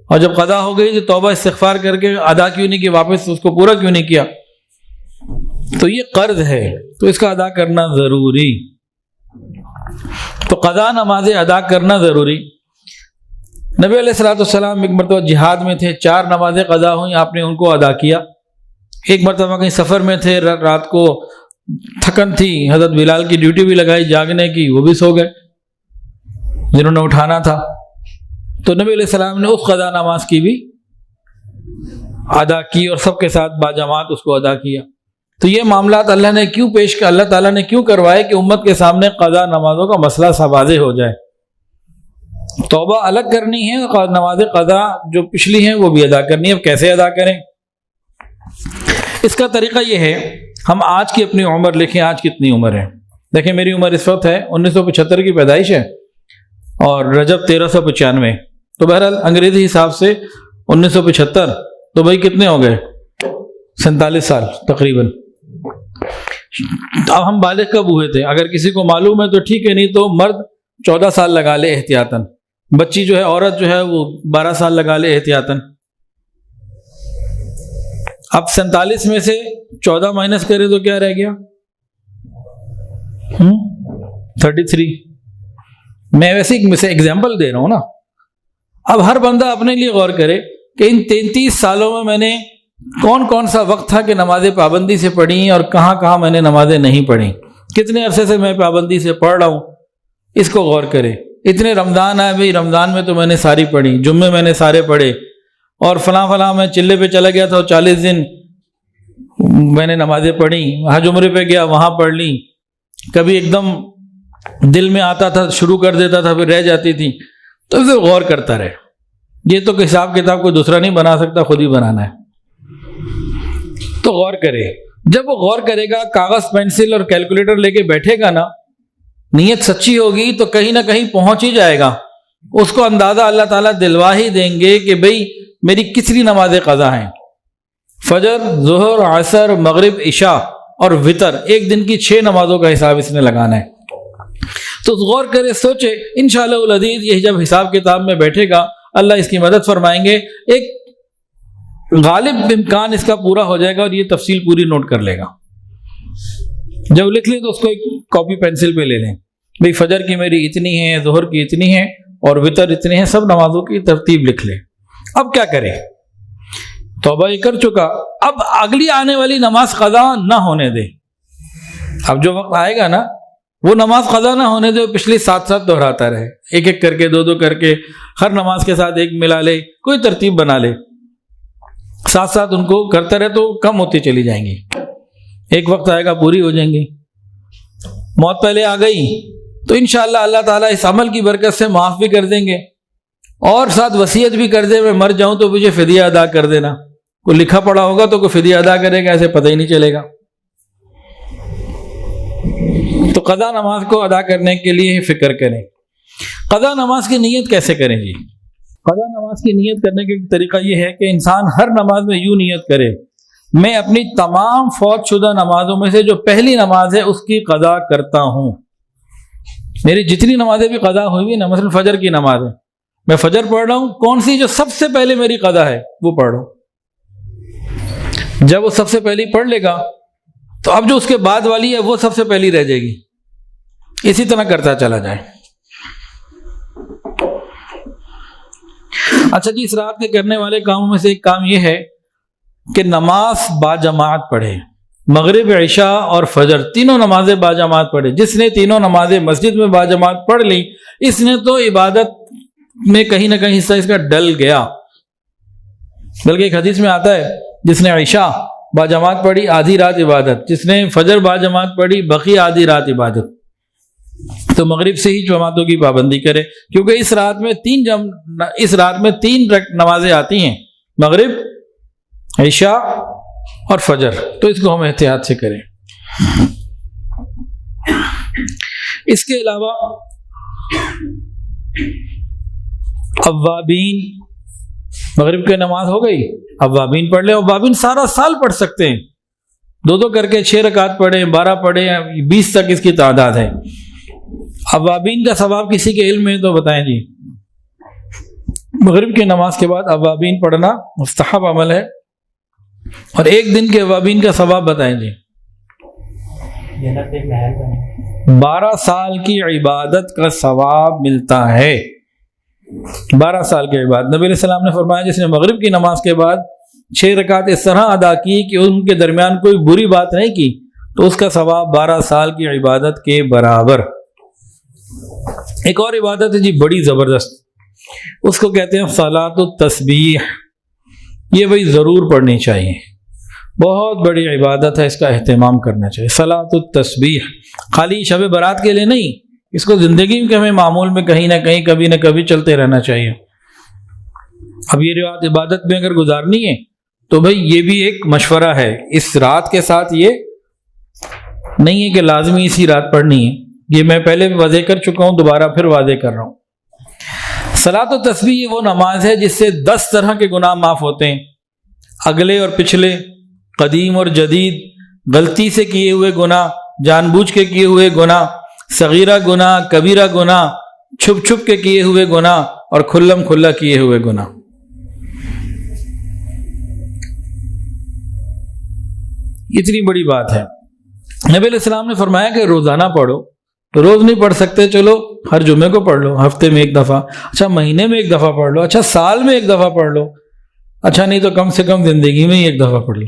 اور جب قضا ہو گئی تو توبہ استغفار کر کے ادا کیوں نہیں کی، واپس اس کو پورا کیوں نہیں کیا. تو یہ قرض ہے تو اس کا ادا کرنا ضروری. تو قضا نمازیں ادا کرنا ضروری. نبی علیہ الصلوۃ والسلام ایک مرتبہ جہاد میں تھے، 4 نمازیں قضا ہوئیں، آپ نے ان کو ادا کیا. ایک مرتبہ کہیں سفر میں تھے، رات کو تھکن تھی، حضرت بلال کی ڈیوٹی بھی لگائی جاگنے کی، وہ بھی سو گئے جنہوں نے اٹھانا تھا. تو نبی علیہ السلام نے اس قضا نماز کی بھی ادا کی اور سب کے ساتھ باجماعت اس کو ادا کیا. تو یہ معاملات اللہ نے کیوں اللہ تعالیٰ نے کیوں کروائے کہ امت کے سامنے قضا نمازوں کا مسئلہ سا واضح ہو جائے. توبہ الگ کرنی ہے، نماز قضا جو پچھلی ہیں وہ بھی ادا کرنی ہے. اب کیسے ادا کریں؟ اس کا طریقہ یہ ہے، ہم آج کی اپنی عمر لکھیں. آج کتنی عمر ہے؟ دیکھیں میری عمر اس وقت ہے 1975 کی پیدائش ہے اور رجب 1395، تو بہرحال انگریزی حساب سے 1975، تو بھائی کتنے ہو گئے؟ 47 سال تقریباً. اب ہم بالغ کب ہوئے تھے؟ اگر کسی کو معلوم ہے تو ٹھیک ہے، نہیں تو مرد 14 سال لگا لے احتیاطاً، بچی جو ہے عورت جو ہے وہ 12 سال لگا لے احتیاطاً. اب 47 میں سے 14 مائنس کرے تو کیا رہ گیا؟ 33. میں ویسے ایگزامپل دے رہا ہوں نا. اب ہر بندہ اپنے لیے غور کرے کہ ان 33 سالوں میں نے کون سا وقت تھا کہ نمازیں پابندی سے پڑھی اور کہاں میں نے نمازیں نہیں پڑھی، کتنے عرصے سے میں پابندی سے پڑھ رہا ہوں، اس کو غور کرے. اتنے رمضان آئے بھائی، رمضان میں تو میں نے ساری پڑھی، جمعے میں نے سارے پڑھے، اور فلاں میں چلے پہ چلا گیا تھا 40 دن میں نے نمازیں پڑھی، حج عمرے پہ گیا وہاں پڑھ لی. کبھی ایک دم دل میں آتا تھا شروع کر دیتا تھا پھر رہ جاتی تھی. تو اسے غور کرتا رہے. یہ تو حساب کتاب کوئی دوسرا نہیں بنا سکتا، خود ہی بنانا ہے. تو غور کرے. جب وہ غور کرے گا، کاغذ پینسل اور کیلکولیٹر لے کے بیٹھے گا نا، نیت سچی ہوگی تو کہیں نہ کہیں پہنچ ہی جائے گا. اس کو اندازہ اللہ تعالیٰ دلوا ہی دیں گے کہ بھئی میری کتنی نمازیں قضا ہیں. فجر، ظہر، عصر، مغرب، عشاء اور وطر، ایک دن کی 6 نمازوں کا حساب اس نے لگانا ہے. تو غور کرے، سوچے. انشاءاللہ العزیز یہ جب حساب کتاب میں بیٹھے گا اللہ اس کی مدد فرمائیں گے. ایک غالب امکان اس کا پورا ہو جائے گا اور یہ تفصیل پوری نوٹ کر لے گا. جب لکھ لیں تو اس کو ایک کاپی پینسل پہ لے لیں. بھئی فجر کی میری اتنی ہے، ظہر کی اتنی ہے اور وطر اتنی ہے، سب نمازوں کی ترتیب لکھ لیں. اب کیا کرے؟ توبہ یہ کر چکا، اب اگلی آنے والی نماز قضا نہ ہونے دے. اب جو وقت آئے گا نا وہ نماز قضا نہ ہونے دے، پچھلی 7 دہراتا رہے، ایک کر کے 2 کر کے، ہر نماز کے ساتھ ایک ملا لے، کوئی ترتیب بنا لے. ساتھ ان کو کرتا رہے تو کم ہوتی چلی جائیں گی. ایک وقت آئے گا پوری ہو جائیں گی. موت پہلے آ گئی تو انشاءاللہ اللہ تعالیٰ اس عمل کی برکت سے معاف بھی کر دیں گے اور ساتھ وصیت بھی کر دے، میں مر جاؤں تو مجھے فدیہ ادا کر دینا. کوئی لکھا پڑا ہوگا تو کوئی فدیہ ادا کرے گا، ایسے پتہ ہی نہیں چلے گا. تو قضا نماز کو ادا کرنے کے لیے فکر کریں. قضا نماز کی نیت کیسے کریں جی؟ قضا نماز کی نیت کرنے کا طریقہ یہ ہے کہ انسان ہر نماز میں یوں نیت کرے، میں اپنی تمام فوت شدہ نمازوں میں سے جو پہلی نماز ہے اس کی قضا کرتا ہوں. میری جتنی نمازیں بھی قضا ہوئی ہیں نا، مثلا فجر کی نماز ہے، میں فجر پڑھ رہا ہوں، کون سی جو سب سے پہلے میری قضا ہے وہ پڑھ رہا ہوں. جب وہ سب سے پہلی پڑھ لے گا تو اب جو اس کے بعد والی ہے وہ سب سے پہلی رہ جائے گی. اسی طرح کرتا چلا جائے. اچھا جی، اس رات کے کرنے والے کاموں میں سے ایک کام یہ ہے کہ نماز باجماعت پڑھے. مغرب، عشاء اور فجر تینوں نمازیں باجماعت پڑھے. جس نے تینوں نمازیں مسجد میں باجماعت پڑھ لی، اس نے تو عبادت میں کہیں نہ کہیں حصہ اس کا ڈل گیا. بلکہ ایک حدیث میں آتا ہے جس نے عشاء باجماعت پڑھی آدھی رات عبادت، جس نے فجر باجماعت پڑھی بقی آدھی رات عبادت. تو مغرب سے ہی جماعتوں کی پابندی کرے، کیونکہ اس رات میں 3 نمازیں آتی ہیں، مغرب، عشاء اور فجر. تو اس کو ہم احتیاط سے کریں. اس کے علاوہ اوابین، مغرب کی نماز ہو گئی، اوابین پڑھ لیں۔ اوابین سارا سال پڑھ سکتے ہیں، دو دو کر کے 6 رکعت پڑھیں، 12 پڑھیں، 20 تک اس کی تعداد ہے۔ اوابین کا ثواب کسی کے علم میں تو بتائیں جی۔ مغرب کی نماز کے بعد اوابین پڑھنا مستحب عمل ہے، اور ایک دن کے اوابین کا ثواب بتائیں جی۔ 12 سال کی عبادت کا ثواب ملتا ہے، 12 سال کی عبادت۔ نبی علیہ السلام نے فرمایا جس نے مغرب کی نماز کے بعد 6 رکعت اس طرح ادا کی کہ ان کے درمیان کوئی بری بات نہیں کی تو اس کا ثواب 12 سال کی عبادت کے برابر۔ ایک اور عبادت ہے جی بڑی زبردست، اس کو کہتے ہیں صلاۃ التسبیح۔ یہ بھائی ضرور پڑھنی چاہیے، بہت بڑی عبادت ہے، اس کا اہتمام کرنا چاہیے۔ صلاۃ التسبیح خالی شب برات کے لیے نہیں، اس کو زندگی کے ہمیں معمول میں کہیں نہ کہیں کبھی نہ کبھی چلتے رہنا چاہیے۔ اب یہ روایت عبادت میں اگر گزارنی ہے تو بھائی یہ بھی ایک مشورہ ہے، اس رات کے ساتھ یہ نہیں ہے کہ لازمی اسی رات پڑھنی ہے، یہ میں پہلے بھی واضح کر چکا ہوں، دوبارہ پھر واضح کر رہا ہوں۔ صلاۃ التسبیح وہ نماز ہے جس سے 10 طرح کے گناہ معاف ہوتے ہیں، اگلے اور پچھلے، قدیم اور جدید، غلطی سے کیے ہوئے گناہ، جان بوجھ کے کیے ہوئے گناہ، صغیرہ گناہ، کبیرہ گناہ، چھپ چھپ کے کیے ہوئے گناہ اور کھلم کھلا کیے ہوئے گناہ۔ اتنی بڑی بات ہے۔ نبی علیہ السلام نے فرمایا کہ روزانہ پڑھو، تو روز نہیں پڑھ سکتے، چلو ہر جمعے کو پڑھ لو، ہفتے میں 1 دفعہ، اچھا مہینے میں 1 دفعہ پڑھ لو، اچھا سال میں 1 دفعہ پڑھ لو، اچھا نہیں تو کم سے کم زندگی میں ہی 1 دفعہ پڑھ لو۔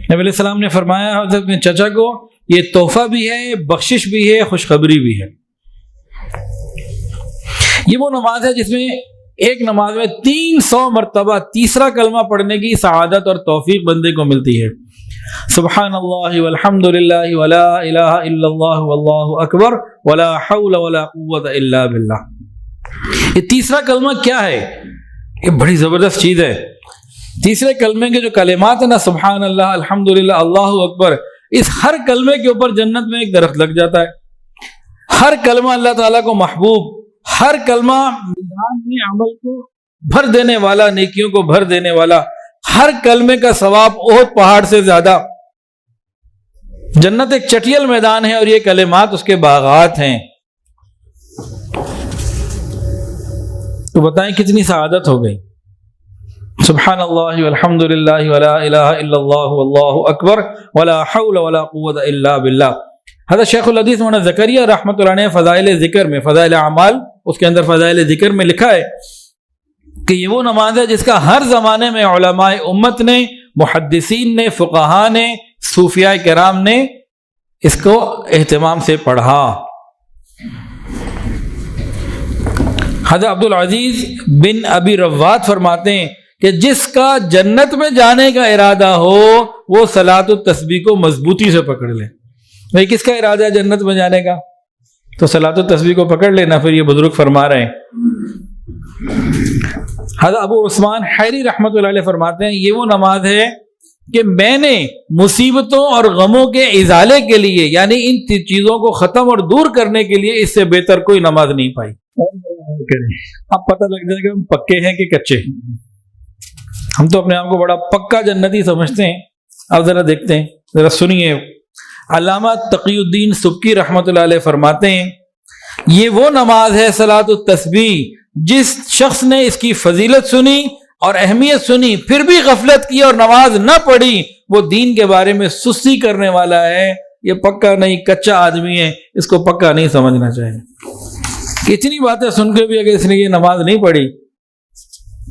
نبی علیہ السلام نے فرمایا حضرت اپنے چچا کو یہ تحفہ بھی ہے، بخشش بھی ہے، خوشخبری بھی ہے۔ یہ وہ نماز ہے جس میں ایک نماز میں 300 مرتبہ تیسرا کلمہ پڑھنے کی سعادت اور توفیق بندے کو ملتی ہے۔ سبحان اللہ والحمد للہ ولا الہ الا اللہ واللہ اکبر ولا حول ولا قوت الا باللہ۔ یہ تیسرا کلمہ کیا ہے؟ یہ بڑی زبردست چیز ہے۔ تیسرے کلمے کے جو کلمات ہیں نا، سبحان اللہ، الحمد للہ، اللہ اکبر، اس ہر کلمے کے اوپر جنت میں ایک درخت لگ جاتا ہے۔ ہر کلمہ اللہ تعالیٰ کو محبوب، ہر کلمہ میدان میں عمل کو بھر دینے والا، نیکیوں کو بھر دینے والا، ہر کلمے کا ثواب احد پہاڑ سے زیادہ۔ جنت ایک چٹیل میدان ہے اور یہ کلمات اس کے باغات ہیں۔ تو بتائیں کتنی سعادت ہو گئی۔ سبحان اللہ والحمد للہ ولا الہ الا اللہ واللہ اکبر ولا حول ولا قوت الا باللہ۔ حضرت شیخ الحدیث مولانا زکریا رحمۃ اللہ علیہ فضائل ذکر میں، فضائل اعمال، اس کے اندر فضائل ذکر میں لکھا ہے کہ یہ وہ نماز ہے جس کا ہر زمانے میں علماء امت نے، محدثین نے، فقہاء نے، صوفیاء کرام نے اس کو اہتمام سے پڑھا۔ حضرت عبدالعزیز بن ابی رواد فرماتے ہیں کہ جس کا جنت میں جانے کا ارادہ ہو وہ صلاۃ التسبیح کو مضبوطی سے پکڑ لے۔ بھائی کس کا ارادہ ہے جنت میں جانے کا؟ تو صلاۃ التسبیح کو پکڑ لینا۔ پھر یہ بزرگ فرما رہے ہیں، حضرت ابو عثمان حیری رحمۃ اللہ علیہ فرماتے ہیں یہ وہ نماز ہے کہ میں نے مصیبتوں اور غموں کے ازالے کے لیے، یعنی ان چیزوں کو ختم اور دور کرنے کے لیے اس سے بہتر کوئی نماز نہیں پائی۔ اب پتہ لگ جائے گا ہم پکے ہیں کہ کچے ہیں۔ ہم تو اپنے آپ کو بڑا پکا جنتی سمجھتے ہیں۔ اب ذرا دیکھتے ہیں، ذرا سنیے۔ علامہ تقی الدین سبکی رحمۃ اللہ علیہ فرماتے ہیں یہ وہ نماز ہے صلاۃ التسبیح جس شخص نے اس کی فضیلت سنی اور اہمیت سنی پھر بھی غفلت کی اور نماز نہ پڑھی، وہ دین کے بارے میں سستی کرنے والا ہے، یہ پکا نہیں، کچا آدمی ہے، اس کو پکا نہیں سمجھنا چاہیے۔ اتنی باتیں سن کے بھی اگر اس نے یہ نماز نہیں پڑھی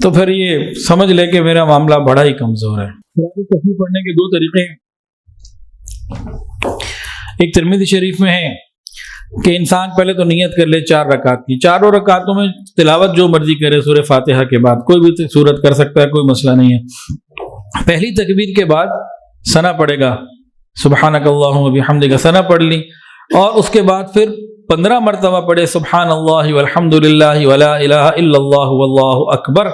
تو پھر یہ سمجھ لے کہ میرا معاملہ بڑا ہی کمزور ہے۔ تسبیح پڑھنے کے 2 طریقے ہیں۔ ایک ترمذی شریف میں ہے کہ انسان پہلے تو نیت کر لے 4 رکعت کی، 4 رکعتوں میں تلاوت جو مرضی کرے سورہ فاتحہ کے بعد، کوئی بھی سورت کر سکتا ہے، کوئی مسئلہ نہیں ہے۔ پہلی تکبیر کے بعد ثنا پڑھے گا، سبحانک اللہم وبحمدک، ثنا پڑھ لی، اور اس کے بعد پھر 15 مرتبہ پڑھے سبحان اللہ والحمد للہ ولا الہ الا اللہ واللہ اکبر،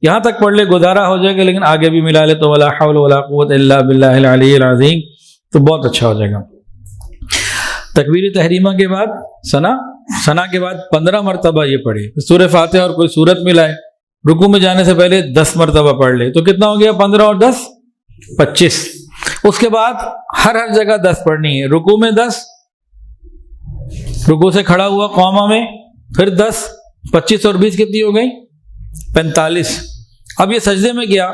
یہاں تک پڑھ لے گزارا ہو جائے گا، لیکن آگے بھی ملا لے تو ولا حول ولا قوت الا باللہ العلی العظیم، تو بہت اچھا ہو جائے گا۔ تکبیر تحریمہ کے بعد ثنا کے بعد 15 مرتبہ یہ پڑھے. سورہ فاتحہ اور کوئی سورت ملائے. رکوع میں جانے سے پہلے 10 مرتبہ پڑھ لے تو کتنا ہو گیا؟ 15 اور 10 25. اس کے بعد ہر جگہ 10 پڑھنی ہے. رکوع میں 10، رکوع سے کھڑا ہوا قوما میں پھر 10، 25 اور 20 کتنی ہو گئی؟ 45. اب یہ سجدے میں گیا،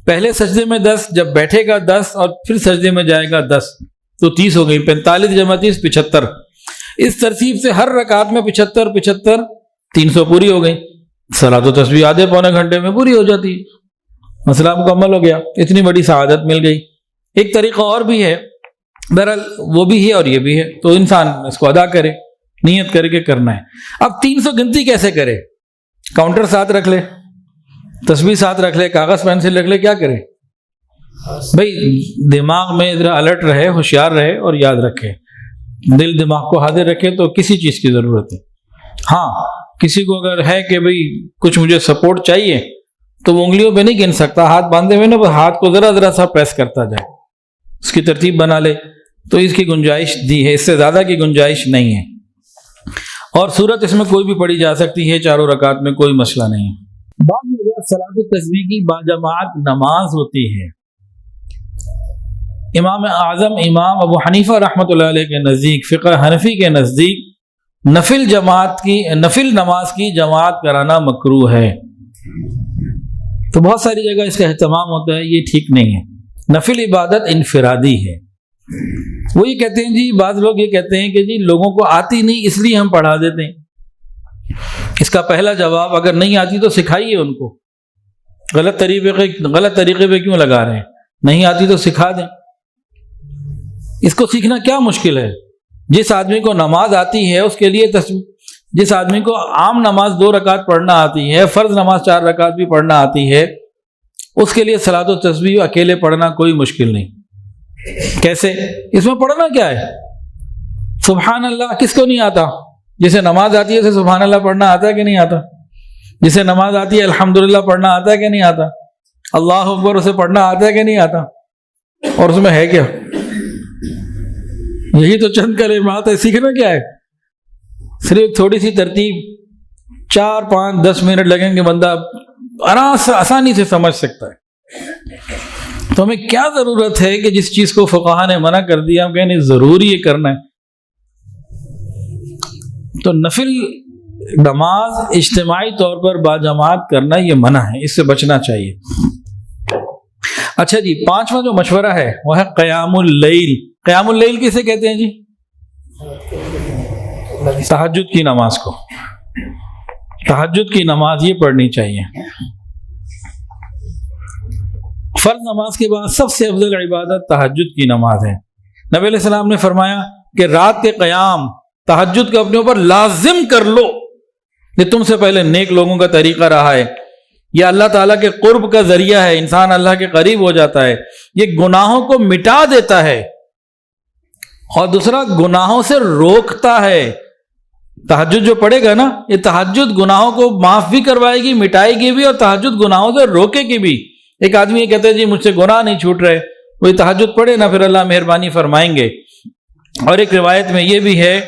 پہلے سجدے میں 10، جب بیٹھے گا 10 اور پھر سجدے میں جائے گا 10 تو 30 ہو گئی. 45 جمع 30 75. اس ترتیب سے ہر رکعت میں 75 75 300 پوری ہو گئی. صلاۃ و تسبیح آدھے پونے گھنٹے میں پوری ہو جاتی ہے. مسئلہ مکمل ہو گیا. اتنی بڑی سعادت مل گئی. ایک طریقہ اور بھی ہے، بہرحال وہ بھی ہے اور یہ بھی ہے، تو انسان اس کو ادا کرے، نیت کر کے کرنا ہے. اب 300 گنتی کیسے کرے؟ کاؤنٹر ساتھ رکھ لے، تسبیح ساتھ رکھ لے، کاغذ پینسل رکھ لے، کیا کرے بھائی؟ دماغ میں ذرا الرٹ رہے، ہوشیار رہے اور یاد رکھے. دل دماغ کو حاضر رکھے تو کسی چیز کی ضرورت ہے. ہاں کسی کو اگر ہے کہ بھئی کچھ مجھے سپورٹ چاہیے تو وہ انگلیوں پہ نہیں گن سکتا، ہاتھ باندھے ہوئے نا، بس ہاتھ کو ذرا ذرا سا پریس کرتا جائے، اس کی ترتیب بنا لے تو اس کی گنجائش دی ہے، اس سے زیادہ کی گنجائش نہیں ہے. اور سورت اس میں کوئی بھی پڑھی جا سکتی ہے، چاروں رکعت میں کوئی مسئلہ نہیں ہے. بعض جگہ صلاۃ التسبیح کی باجماعت نماز ہوتی ہے. امام اعظم امام ابو حنیفہ رحمۃ اللہ علیہ کے نزدیک، فقہ حنفی کے نزدیک نفل نماز کی جماعت کرانا مکروہ ہے. تو بہت ساری جگہ اس کا اہتمام ہوتا ہے، یہ ٹھیک نہیں ہے. نفل عبادت انفرادی ہے. وہ یہ کہتے ہیں جی، بعض لوگ یہ کہتے ہیں کہ جی لوگوں کو آتی نہیں اس لیے ہم پڑھا دیتے ہیں. اس کا پہلا جواب، اگر نہیں آتی تو سکھائیے ان کو. غلط طریقے پہ کیوں لگا رہے ہیں؟ نہیں آتی تو سکھا دیں. اس کو سیکھنا کیا مشکل ہے؟ جس آدمی کو نماز آتی ہے اس کے لیے جس آدمی کو عام نماز 2 رکعت پڑھنا آتی ہے، فرض نماز 4 رکعت بھی پڑھنا آتی ہے، اس کے لیے صلاۃ و تسبیح اکیلے پڑھنا کوئی مشکل نہیں. کیسے؟ اس میں پڑھنا کیا ہے؟ سبحان اللہ کس کو نہیں آتا؟ جسے نماز آتی ہے اسے سبحان اللہ پڑھنا آتا ہے کہ نہیں آتا؟ جسے نماز آتی ہے الحمدللہ پڑھنا آتا ہے کہ نہیں آتا؟ اللہ اکبر اسے پڑھنا آتا ہے کہ نہیں آتا؟ اور اس میں ہے کیا؟ یہی تو چند کلمات ہے. سیکھنا کیا ہے؟ صرف تھوڑی سی ترتیب، 4 5 10 منٹ لگیں گے، بندہ آسانی سے سمجھ سکتا ہے. تو ہمیں کیا ضرورت ہے کہ جس چیز کو فقہا نے منع کر دیا ہم کہیں نہیں ضروری یہ کرنا ہے. تو نفل نماز اجتماعی طور پر باجماعت کرنا یہ منع ہے، اس سے بچنا چاہیے. اچھا جی، 5واں جو مشورہ ہے وہ ہے قیام اللیل. قیام اللیل کسے کہتے ہیں جی؟ تہجد کی نماز کو. تہجد کی نماز یہ پڑھنی چاہیے. فرض نماز کے بعد سب سے افضل عبادت تہجد کی نماز ہے. نبی علیہ السلام نے فرمایا کہ رات کے قیام تہجد کو اپنے اوپر لازم کر لو. یہ تم سے پہلے نیک لوگوں کا طریقہ رہا ہے. یہ اللہ تعالیٰ کے قرب کا ذریعہ ہے، انسان اللہ کے قریب ہو جاتا ہے. یہ گناہوں کو مٹا دیتا ہے اور دوسرا گناہوں سے روکتا ہے. تہجد جو پڑھے گا نا، یہ تہجد گناہوں کو معاف بھی کروائے گی، مٹائے گی بھی، اور تہجد گناہوں سے روکے گی بھی. ایک آدمی یہ کہتا ہے جی مجھ سے گناہ نہیں چھوٹ رہے، وہی تہجد پڑھے نا، پھر اللہ مہربانی فرمائیں گے. اور ایک روایت میں یہ بھی ہے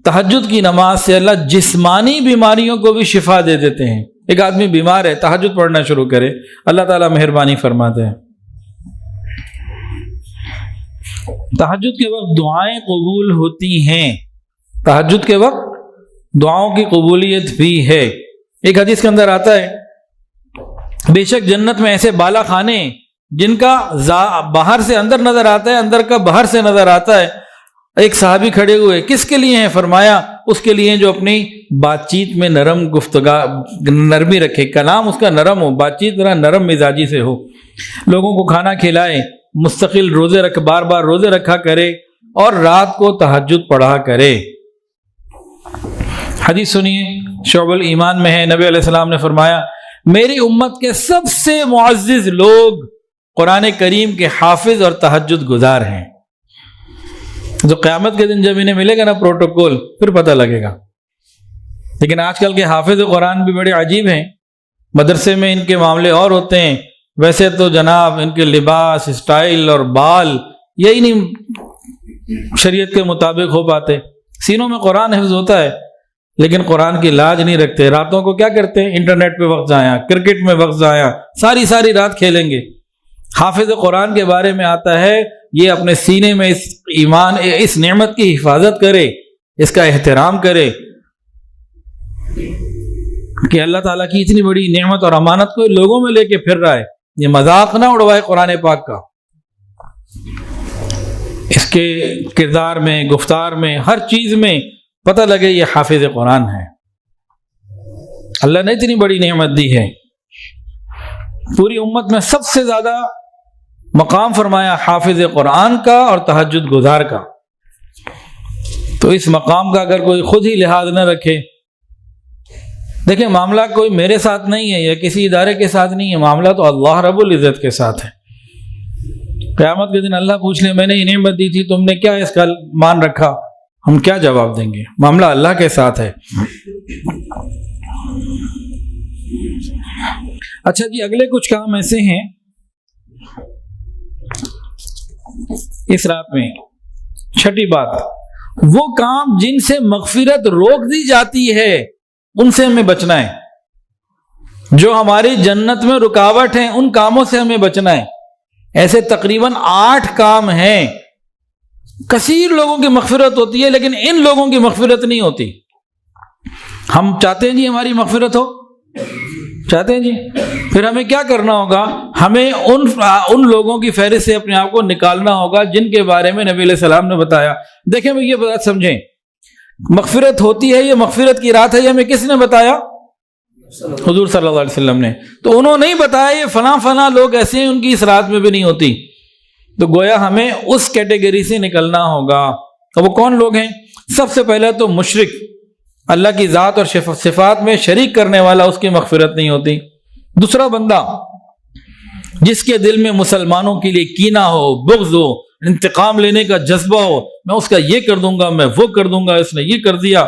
تہجد کی نماز سے اللہ جسمانی بیماریوں کو بھی شفا دے دیتے ہیں. ایک آدمی بیمار ہے، تہجد پڑھنا شروع کرے، اللہ تعالیٰ مہربانی فرماتے ہیں. تہجد کے وقت دعائیں قبول ہوتی ہیں. تہجد کے وقت دعاؤں کی قبولیت بھی ہے. ایک حدیث کے اندر آتا ہے بے شک جنت میں ایسے بالا خانے جن کا باہر سے اندر نظر آتا ہے، اندر کا باہر سے نظر آتا ہے. ایک صحابی کھڑے ہوئے، کس کے لیے ہیں؟ فرمایا اس کے لیے جو اپنی بات چیت میں نرمی رکھے، کلام اس کا نرم ہو، بات چیت ذرا نرم مزاجی سے ہو، لوگوں کو کھانا کھلائے، مستقل روزے بار بار روزے رکھا کرے اور رات کو تہجد پڑھا کرے. حدیث سنیے، شعب الایمان میں ہے، نبی علیہ السلام نے فرمایا میری امت کے سب سے معزز لوگ قرآن کریم کے حافظ اور تہجد گزار ہیں. جو قیامت کے دن جب انہیں ملے گا نا پروٹوکول، پھر پتہ لگے گا. لیکن آج کل کے حافظ قرآن بھی بڑے عجیب ہیں. مدرسے میں ان کے معاملے اور ہوتے ہیں، ویسے تو جناب ان کے لباس، اسٹائل اور بال یہی نہیں شریعت کے مطابق ہو پاتے. سینوں میں قرآن حفظ ہوتا ہے لیکن قرآن کی لاج نہیں رکھتے. راتوں کو کیا کرتے ہیں؟ انٹرنیٹ پہ وقت ضائع، کرکٹ میں وقت ضائع، ساری رات کھیلیں گے. حافظ قرآن کے بارے میں آتا ہے یہ اپنے سینے میں اس ایمان، اس نعمت کی حفاظت کرے، اس کا احترام کرے کہ اللہ تعالیٰ کی اتنی بڑی نعمت اور امانت کو لوگوں میں لے کے پھر رہا ہے. یہ مذاق نہ اڑوائے قرآن پاک کا. اس کے کردار میں، گفتار میں، ہر چیز میں پتہ لگے یہ حافظ قرآن ہے. اللہ نے اتنی بڑی نعمت دی ہے. پوری امت میں سب سے زیادہ مقام فرمایا حافظ قرآن کا اور تہجد گزار کا. تو اس مقام کا اگر کوئی خود ہی لحاظ نہ رکھے، دیکھیں معاملہ کوئی میرے ساتھ نہیں ہے یا کسی ادارے کے ساتھ نہیں ہے، معاملہ تو اللہ رب العزت کے ساتھ ہے. قیامت کے دن اللہ پوچھ لے میں نے یہ نعمت دی تھی، تم نے کیا اس کا مان رکھا؟ ہم کیا جواب دیں گے؟ معاملہ اللہ کے ساتھ ہے. اچھا جی، اگلے کچھ کام ایسے ہیں اس رات میں. چھٹی بات، وہ کام جن سے مغفرت روک دی جاتی ہے ان سے ہمیں بچنا ہے. جو ہماری جنت میں رکاوٹ ہیں ان کاموں سے ہمیں بچنا ہے. ایسے تقریباً 8 کام ہیں. کثیر لوگوں کی مغفرت ہوتی ہے لیکن ان لوگوں کی مغفرت نہیں ہوتی. ہم چاہتے ہیں جی ہماری مغفرت ہو، چاہتے ہیں جی، پھر ہمیں کیا کرنا ہوگا؟ ہمیں ان لوگوں کی فہرست سے اپنے آپ کو نکالنا ہوگا جن کے بارے میں نبی علیہ السلام نے بتایا. دیکھیں یہ بات سمجھیں، مغفرت ہوتی ہے، یہ مغفرت کی رات ہے، یہ ہمیں کس نے بتایا؟ حضور صلی اللہ علیہ وسلم نے. تو انہوں نے نہیں بتایا یہ فلاں لوگ ایسے ہیں ان کی اس رات میں بھی نہیں ہوتی. تو گویا ہمیں اس کیٹیگری سے نکلنا ہوگا. تو وہ کون لوگ ہیں؟ سب سے پہلے تو مشرک، اللہ کی ذات اور صفات میں شریک کرنے والا، اس کی مغفرت نہیں ہوتی. دوسرا بندہ جس کے دل میں مسلمانوں کے لیے کینہ ہو، بغض ہو، انتقام لینے کا جذبہ ہو، میں اس کا یہ کر دوں گا، میں وہ کر دوں گا، اس نے یہ کر دیا،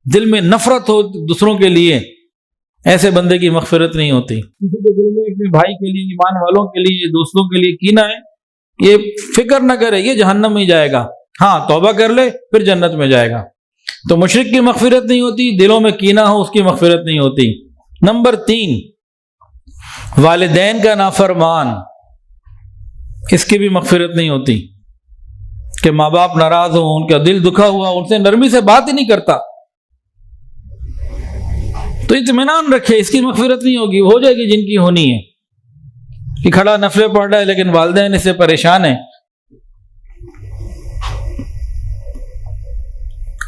دل میں نفرت ہو دوسروں کے لیے، ایسے بندے کی مغفرت نہیں ہوتی. کسی کے دل میں اپنے بھائی کے لیے، ایمان والوں کے لیے، دوستوں کے لیے کینہ ہے، یہ فکر نہ کرے یہ جہنم میں جائے گا. ہاں توبہ کر لے پھر جنت میں جائے گا. تو مشرک کی مغفرت نہیں ہوتی، دلوں میں کینہ ہو اس کی مغفرت نہیں ہوتی. نمبر 3، والدین کا نافرمان، اس کی بھی مغفرت نہیں ہوتی. کہ ماں باپ ناراض ہوں، ان کا دل دکھا ہوا، ان سے نرمی سے بات ہی نہیں کرتا، تو اطمینان رکھے اس کی مغفرت نہیں ہوگی. ہو جائے گی جن کی ہونی ہے، کہ کھڑا نفلیں پڑھ رہا ہے لیکن والدین اس سے پریشان ہیں.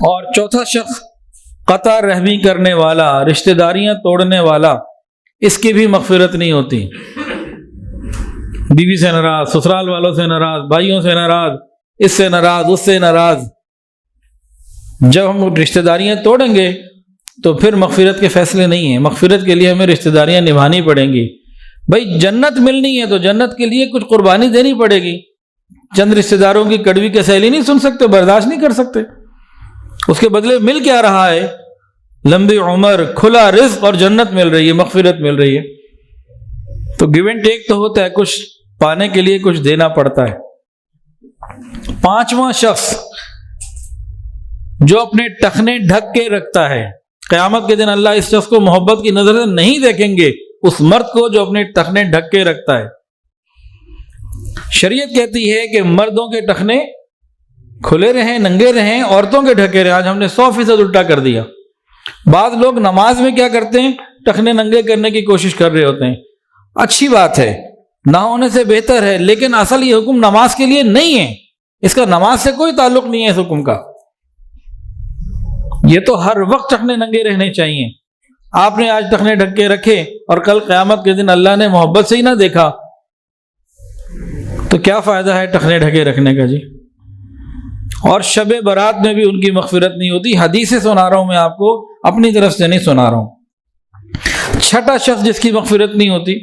اور چوتھا شخص قطع رحمی کرنے والا، رشتہ داریاں توڑنے والا، اس کی بھی مغفرت نہیں ہوتی. بیوی سے ناراض، سسرال والوں سے ناراض، بھائیوں سے ناراض، اس سے ناراض، اس سے ناراض. جب ہم رشتہ داریاں توڑیں گے تو پھر مغفرت کے فیصلے نہیں ہیں. مغفرت کے لیے ہمیں رشتہ داریاں نبھانی پڑیں گی. بھائی جنت ملنی ہے تو جنت کے لیے کچھ قربانی دینی پڑے گی. چند رشتہ داروں کی کڑوی کسیلی نہیں سن سکتے، برداشت نہیں کر سکتے. اس کے بدلے مل کیا رہا ہے؟ لمبی عمر، کھلا رزق اور جنت مل رہی ہے، مغفرت مل رہی ہے. تو گیو اینڈ ٹیک تو ہوتا ہے، کچھ پانے کے لیے کچھ دینا پڑتا ہے. 5واں شخص جو اپنے ٹخنے ڈھک کے رکھتا ہے، قیامت کے دن اللہ اس شخص کو محبت کی نظر سے نہیں دیکھیں گے، اس مرد کو جو اپنے ٹخنے ڈھک کے رکھتا ہے. شریعت کہتی ہے کہ مردوں کے ٹخنے کھلے رہیں، ننگے رہیں، عورتوں کے ڈھکے رہیں. آج ہم نے 100% الٹا کر دیا. بعض لوگ نماز میں کیا کرتے ہیں؟ ٹخنے ننگے کرنے کی کوشش کر رہے ہوتے ہیں. اچھی بات ہے، نہ ہونے سے بہتر ہے، لیکن اصل یہ حکم نماز کے لیے نہیں ہے. اس کا نماز سے کوئی تعلق نہیں ہے اس حکم کا. یہ تو ہر وقت ٹخنے ننگے رہنے چاہیے. آپ نے آج ٹخنے ڈھک کے رکھے اور کل قیامت کے دن اللہ نے محبت سے ہی نہ دیکھا تو کیا فائدہ ہے ٹخنے ڈھکے رکھنے کا جی. اور شب برات میں بھی ان کی مغفرت نہیں ہوتی. حدیثیں سنا رہا ہوں میں آپ کو، اپنی طرف سے نہیں سنا رہا ہوں. 6واں شخص جس کی مغفرت نہیں ہوتی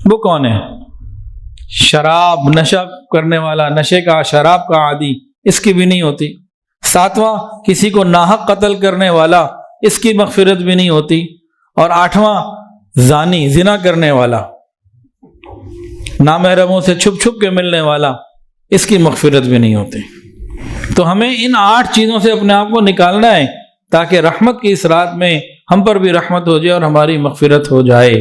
وہ کون ہے؟ شراب، نشہ کرنے والا، نشے کا، شراب کا عادی، اس کی بھی نہیں ہوتی. 7واں کسی کو ناحق قتل کرنے والا، اس کی مغفرت بھی نہیں ہوتی. اور 8واں زانی، زنا کرنے والا، نامحرموں سے چھپ چھپ کے ملنے والا، اس کی مغفرت بھی نہیں ہوتی. تو ہمیں ان 8 چیزوں سے اپنے آپ کو نکالنا ہے تاکہ رحمت کی اس رات میں ہم پر بھی رحمت ہو جائے اور ہماری مغفرت ہو جائے۔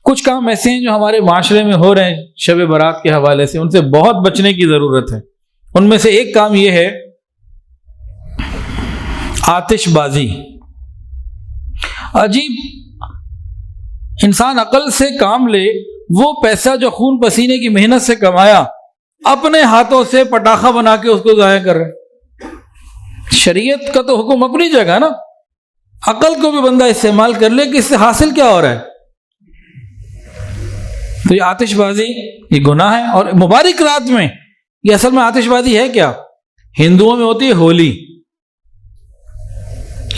کچھ کام ایسے ہیں جو ہمارے معاشرے میں ہو رہے ہیں شب برات کے حوالے سے، ان سے بہت بچنے کی ضرورت ہے۔ ان میں سے ایک کام یہ ہے آتش بازی۔ عجیب، انسان عقل سے کام لے، وہ پیسہ جو خون پسینے کی محنت سے کمایا اپنے ہاتھوں سے پٹاخہ بنا کے اس کو ضائع کر رہے۔ شریعت کا تو حکم اپنی جگہ نا، عقل کو بھی بندہ استعمال کر لے کہ اس سے حاصل کیا ہو رہا ہے۔ تو یہ آتش بازی یہ گناہ ہے، اور مبارک رات میں یہ اصل میں آتش بازی ہے کیا؟ ہندوؤں میں ہوتی ہے ہولی،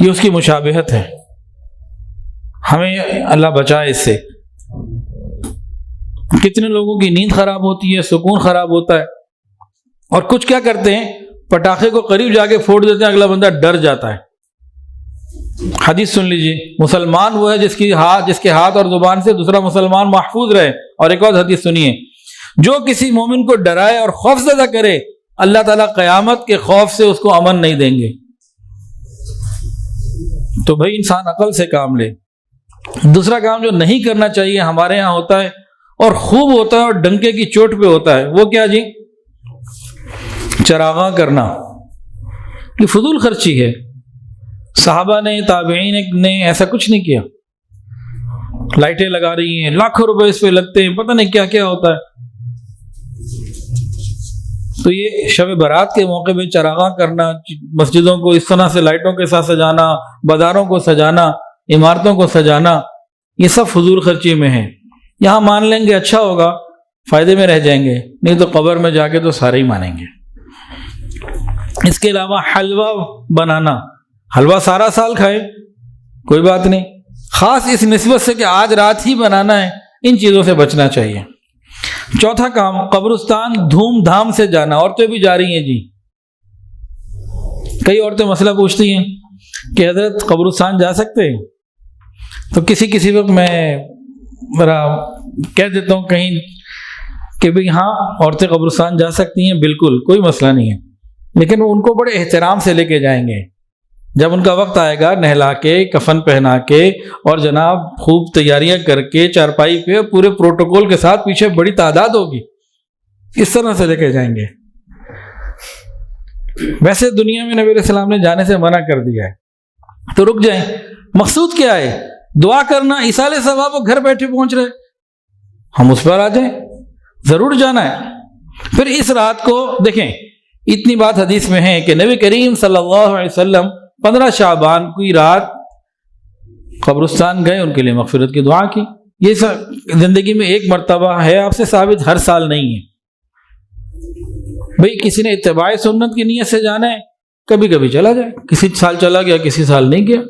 یہ اس کی مشابہت ہے۔ ہمیں اللہ بچائے اس سے۔ کتنے لوگوں کی نیند خراب ہوتی ہے، سکون خراب ہوتا ہے، اور کچھ کیا کرتے ہیں پٹاخے کو قریب جا کے پھوڑ دیتے ہیں، اگلا بندہ ڈر جاتا ہے۔ حدیث سن لیجیے، مسلمان وہ ہے جس کے ہاتھ اور زبان سے دوسرا مسلمان محفوظ رہے۔ اور ایک اور حدیث سنیے، جو کسی مومن کو ڈرائے اور خوف زدہ کرے اللہ تعالیٰ قیامت کے خوف سے اس کو امن نہیں دیں گے۔ تو بھائی انسان عقل سے کام لے۔ دوسرا کام جو نہیں کرنا چاہیے ہمارے ہاں ہوتا ہے اور خوب ہوتا ہے اور ڈنکے کی چوٹ پہ ہوتا ہے، وہ کیا جی؟ چراغاں کرنا۔ یہ فضول خرچی ہے۔ صحابہ نے، تابعین نے ایسا کچھ نہیں کیا۔ لائٹیں لگا رہی ہیں، لاکھوں روپے اس پہ لگتے ہیں، پتہ نہیں کیا کیا ہوتا ہے۔ تو یہ شب برات کے موقع پہ چراغاں کرنا، مسجدوں کو اس طرح سے لائٹوں کے ساتھ سجانا، بازاروں کو سجانا، عمارتوں کو سجانا، یہ سب فضول خرچی میں ہے۔ یہاں مان لیں گے اچھا ہوگا، فائدے میں رہ جائیں گے، نہیں تو قبر میں جا کے تو سارے ہی مانیں گے۔ اس کے علاوہ حلوہ بنانا، حلوہ سارا سال کھائے کوئی بات نہیں، خاص اس نسبت سے کہ آج رات ہی بنانا ہے، ان چیزوں سے بچنا چاہیے۔ چوتھا کام، قبرستان دھوم دھام سے جانا۔ عورتیں بھی جا رہی ہیں جی، کئی عورتیں مسئلہ پوچھتی ہیں کہ حضرت قبرستان جا سکتے ہیں؟ تو کسی وقت میں ذرا کہہ دیتا ہوں کہیں کہ بھئی ہاں عورتیں قبرستان جا سکتی ہیں، بالکل کوئی مسئلہ نہیں ہے، لیکن ان کو بڑے احترام سے لے کے جائیں گے۔ جب ان کا وقت آئے گا، نہلا کے، کفن پہنا کے، اور جناب خوب تیاریاں کر کے چارپائی پہ پورے پروٹوکول کے ساتھ، پیچھے بڑی تعداد ہوگی، اس طرح سے لے کے جائیں گے۔ ویسے دنیا میں نبی علیہ السلام نے جانے سے منع کر دیا ہے، تو رک جائیں۔ مقصود کیا ہے؟ دعا کرنا، ایصال ثواب، وہ گھر بیٹھے پہنچ رہے، ہم اس پر آ جائیں، ضرور جانا ہے۔ پھر اس رات کو دیکھیں، اتنی بات حدیث میں ہے کہ نبی کریم صلی اللہ علیہ وسلم 15 شعبان کی رات قبرستان گئے، ان کے لیے مغفرت کی دعا کی۔ یہ زندگی میں ایک مرتبہ ہے، آپ سے ثابت ہر سال نہیں ہے۔ بھئی کسی نے اتباع سنت کی نیت سے جانا ہے، کبھی کبھی چلا جائے، کسی سال چلا گیا، کسی سال نہیں گیا،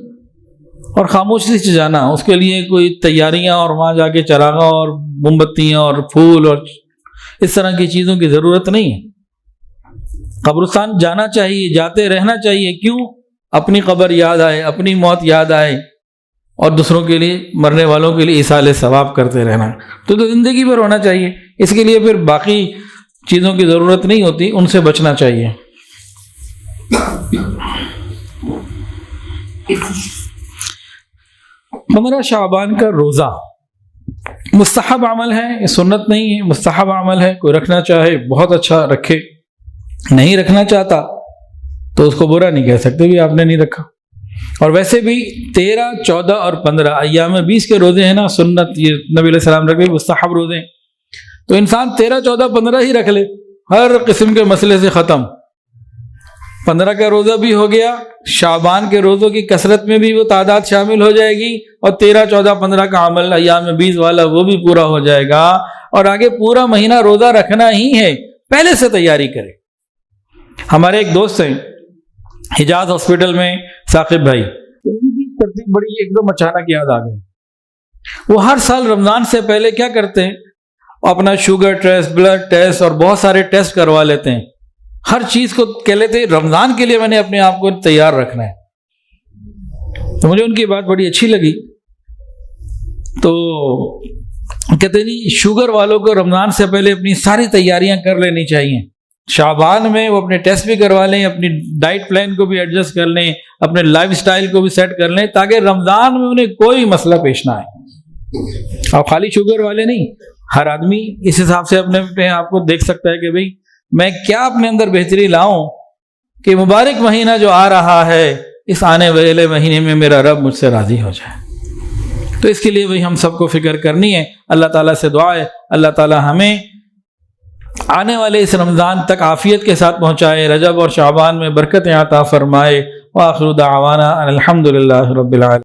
اور خاموشی سے جانا، اس کے لیے کوئی تیاریاں اور وہاں جا کے چراغاں اور موم بتیاں اور پھول اور اس طرح کی چیزوں کی ضرورت نہیں ہے۔ قبرستان جانا چاہیے، جاتے رہنا چاہیے۔ کیوں؟ اپنی قبر یاد آئے، اپنی موت یاد آئے، اور دوسروں کے لیے، مرنے والوں کے لیے ایصال ثواب کرتے رہنا۔ تو زندگی بھر ہونا چاہیے، اس کے لیے پھر باقی چیزوں کی ضرورت نہیں ہوتی، ان سے بچنا چاہیے۔ 15 شعبان کا روزہ مستحب عمل ہے، یہ سنت نہیں ہے، مستحب عمل ہے۔ کوئی رکھنا چاہے بہت اچھا رکھے، نہیں رکھنا چاہتا تو اس کو برا نہیں کہہ سکتے بھی آپ نے نہیں رکھا۔ اور ویسے بھی 13، 14 اور 15 ایام 20 کے روزے ہیں نا، سنت، یہ نبی علیہ السلام رکھے، مستحب روزے ہیں، تو انسان 13، 14، 15 ہی رکھ لے، ہر قسم کے مسئلے سے ختم۔ 15 کا روزہ بھی ہو گیا، شعبان کے روزوں کی کثرت میں بھی وہ تعداد شامل ہو جائے گی، اور 13، 14، 15 کا عمل ایام 20 والا وہ بھی پورا ہو جائے گا، اور آگے پورا مہینہ روزہ رکھنا ہی ہے، پہلے سے تیاری کرے۔ ہمارے ایک دوست ہیں حجاز ہاسپٹل میں، ثاقب بھائی، ان کی ترتیب بڑی ایک دم اچانک یاد آ گئی۔ وہ ہر سال رمضان سے پہلے کیا کرتے ہیں، اپنا شوگر ٹیسٹ، بلڈ ٹیسٹ اور بہت سارے ٹیسٹ کروا لیتے ہیں، ہر چیز کو کہہ لیتے ہیں رمضان کے لیے میں نے اپنے آپ کو تیار رکھنا ہے۔ تو مجھے ان کی بات بڑی اچھی لگی، تو کہتے نہیں شوگر والوں کو رمضان سے پہلے اپنی ساری تیاریاں کر لینی چاہیے، شعبان میں وہ اپنے ٹیسٹ بھی کروا لیں، اپنی ڈائٹ پلان کو بھی ایڈجسٹ کر لیں، اپنے لائف سٹائل کو بھی سیٹ کر لیں، تاکہ رمضان میں انہیں کوئی مسئلہ پیش نہ آئے۔ اور خالی شوگر والے نہیں، ہر آدمی اس حساب سے اپنے آپ کو دیکھ سکتا ہے کہ بھئی میں کیا اپنے اندر بہتری لاؤں کہ مبارک مہینہ جو آ رہا ہے اس آنے والے مہینے میں میرا رب مجھ سے راضی ہو جائے۔ تو اس کے لیے بھئی ہم سب کو فکر کرنی ہے۔ اللہ تعالیٰ سے دعا ہے اللہ تعالیٰ ہمیں آنے والے اس رمضان تک عافیت کے ساتھ پہنچائے، رجب اور شعبان میں برکتیں عطا فرمائے۔ وآخر دعوانا ان الحمد للہ رب العالمین۔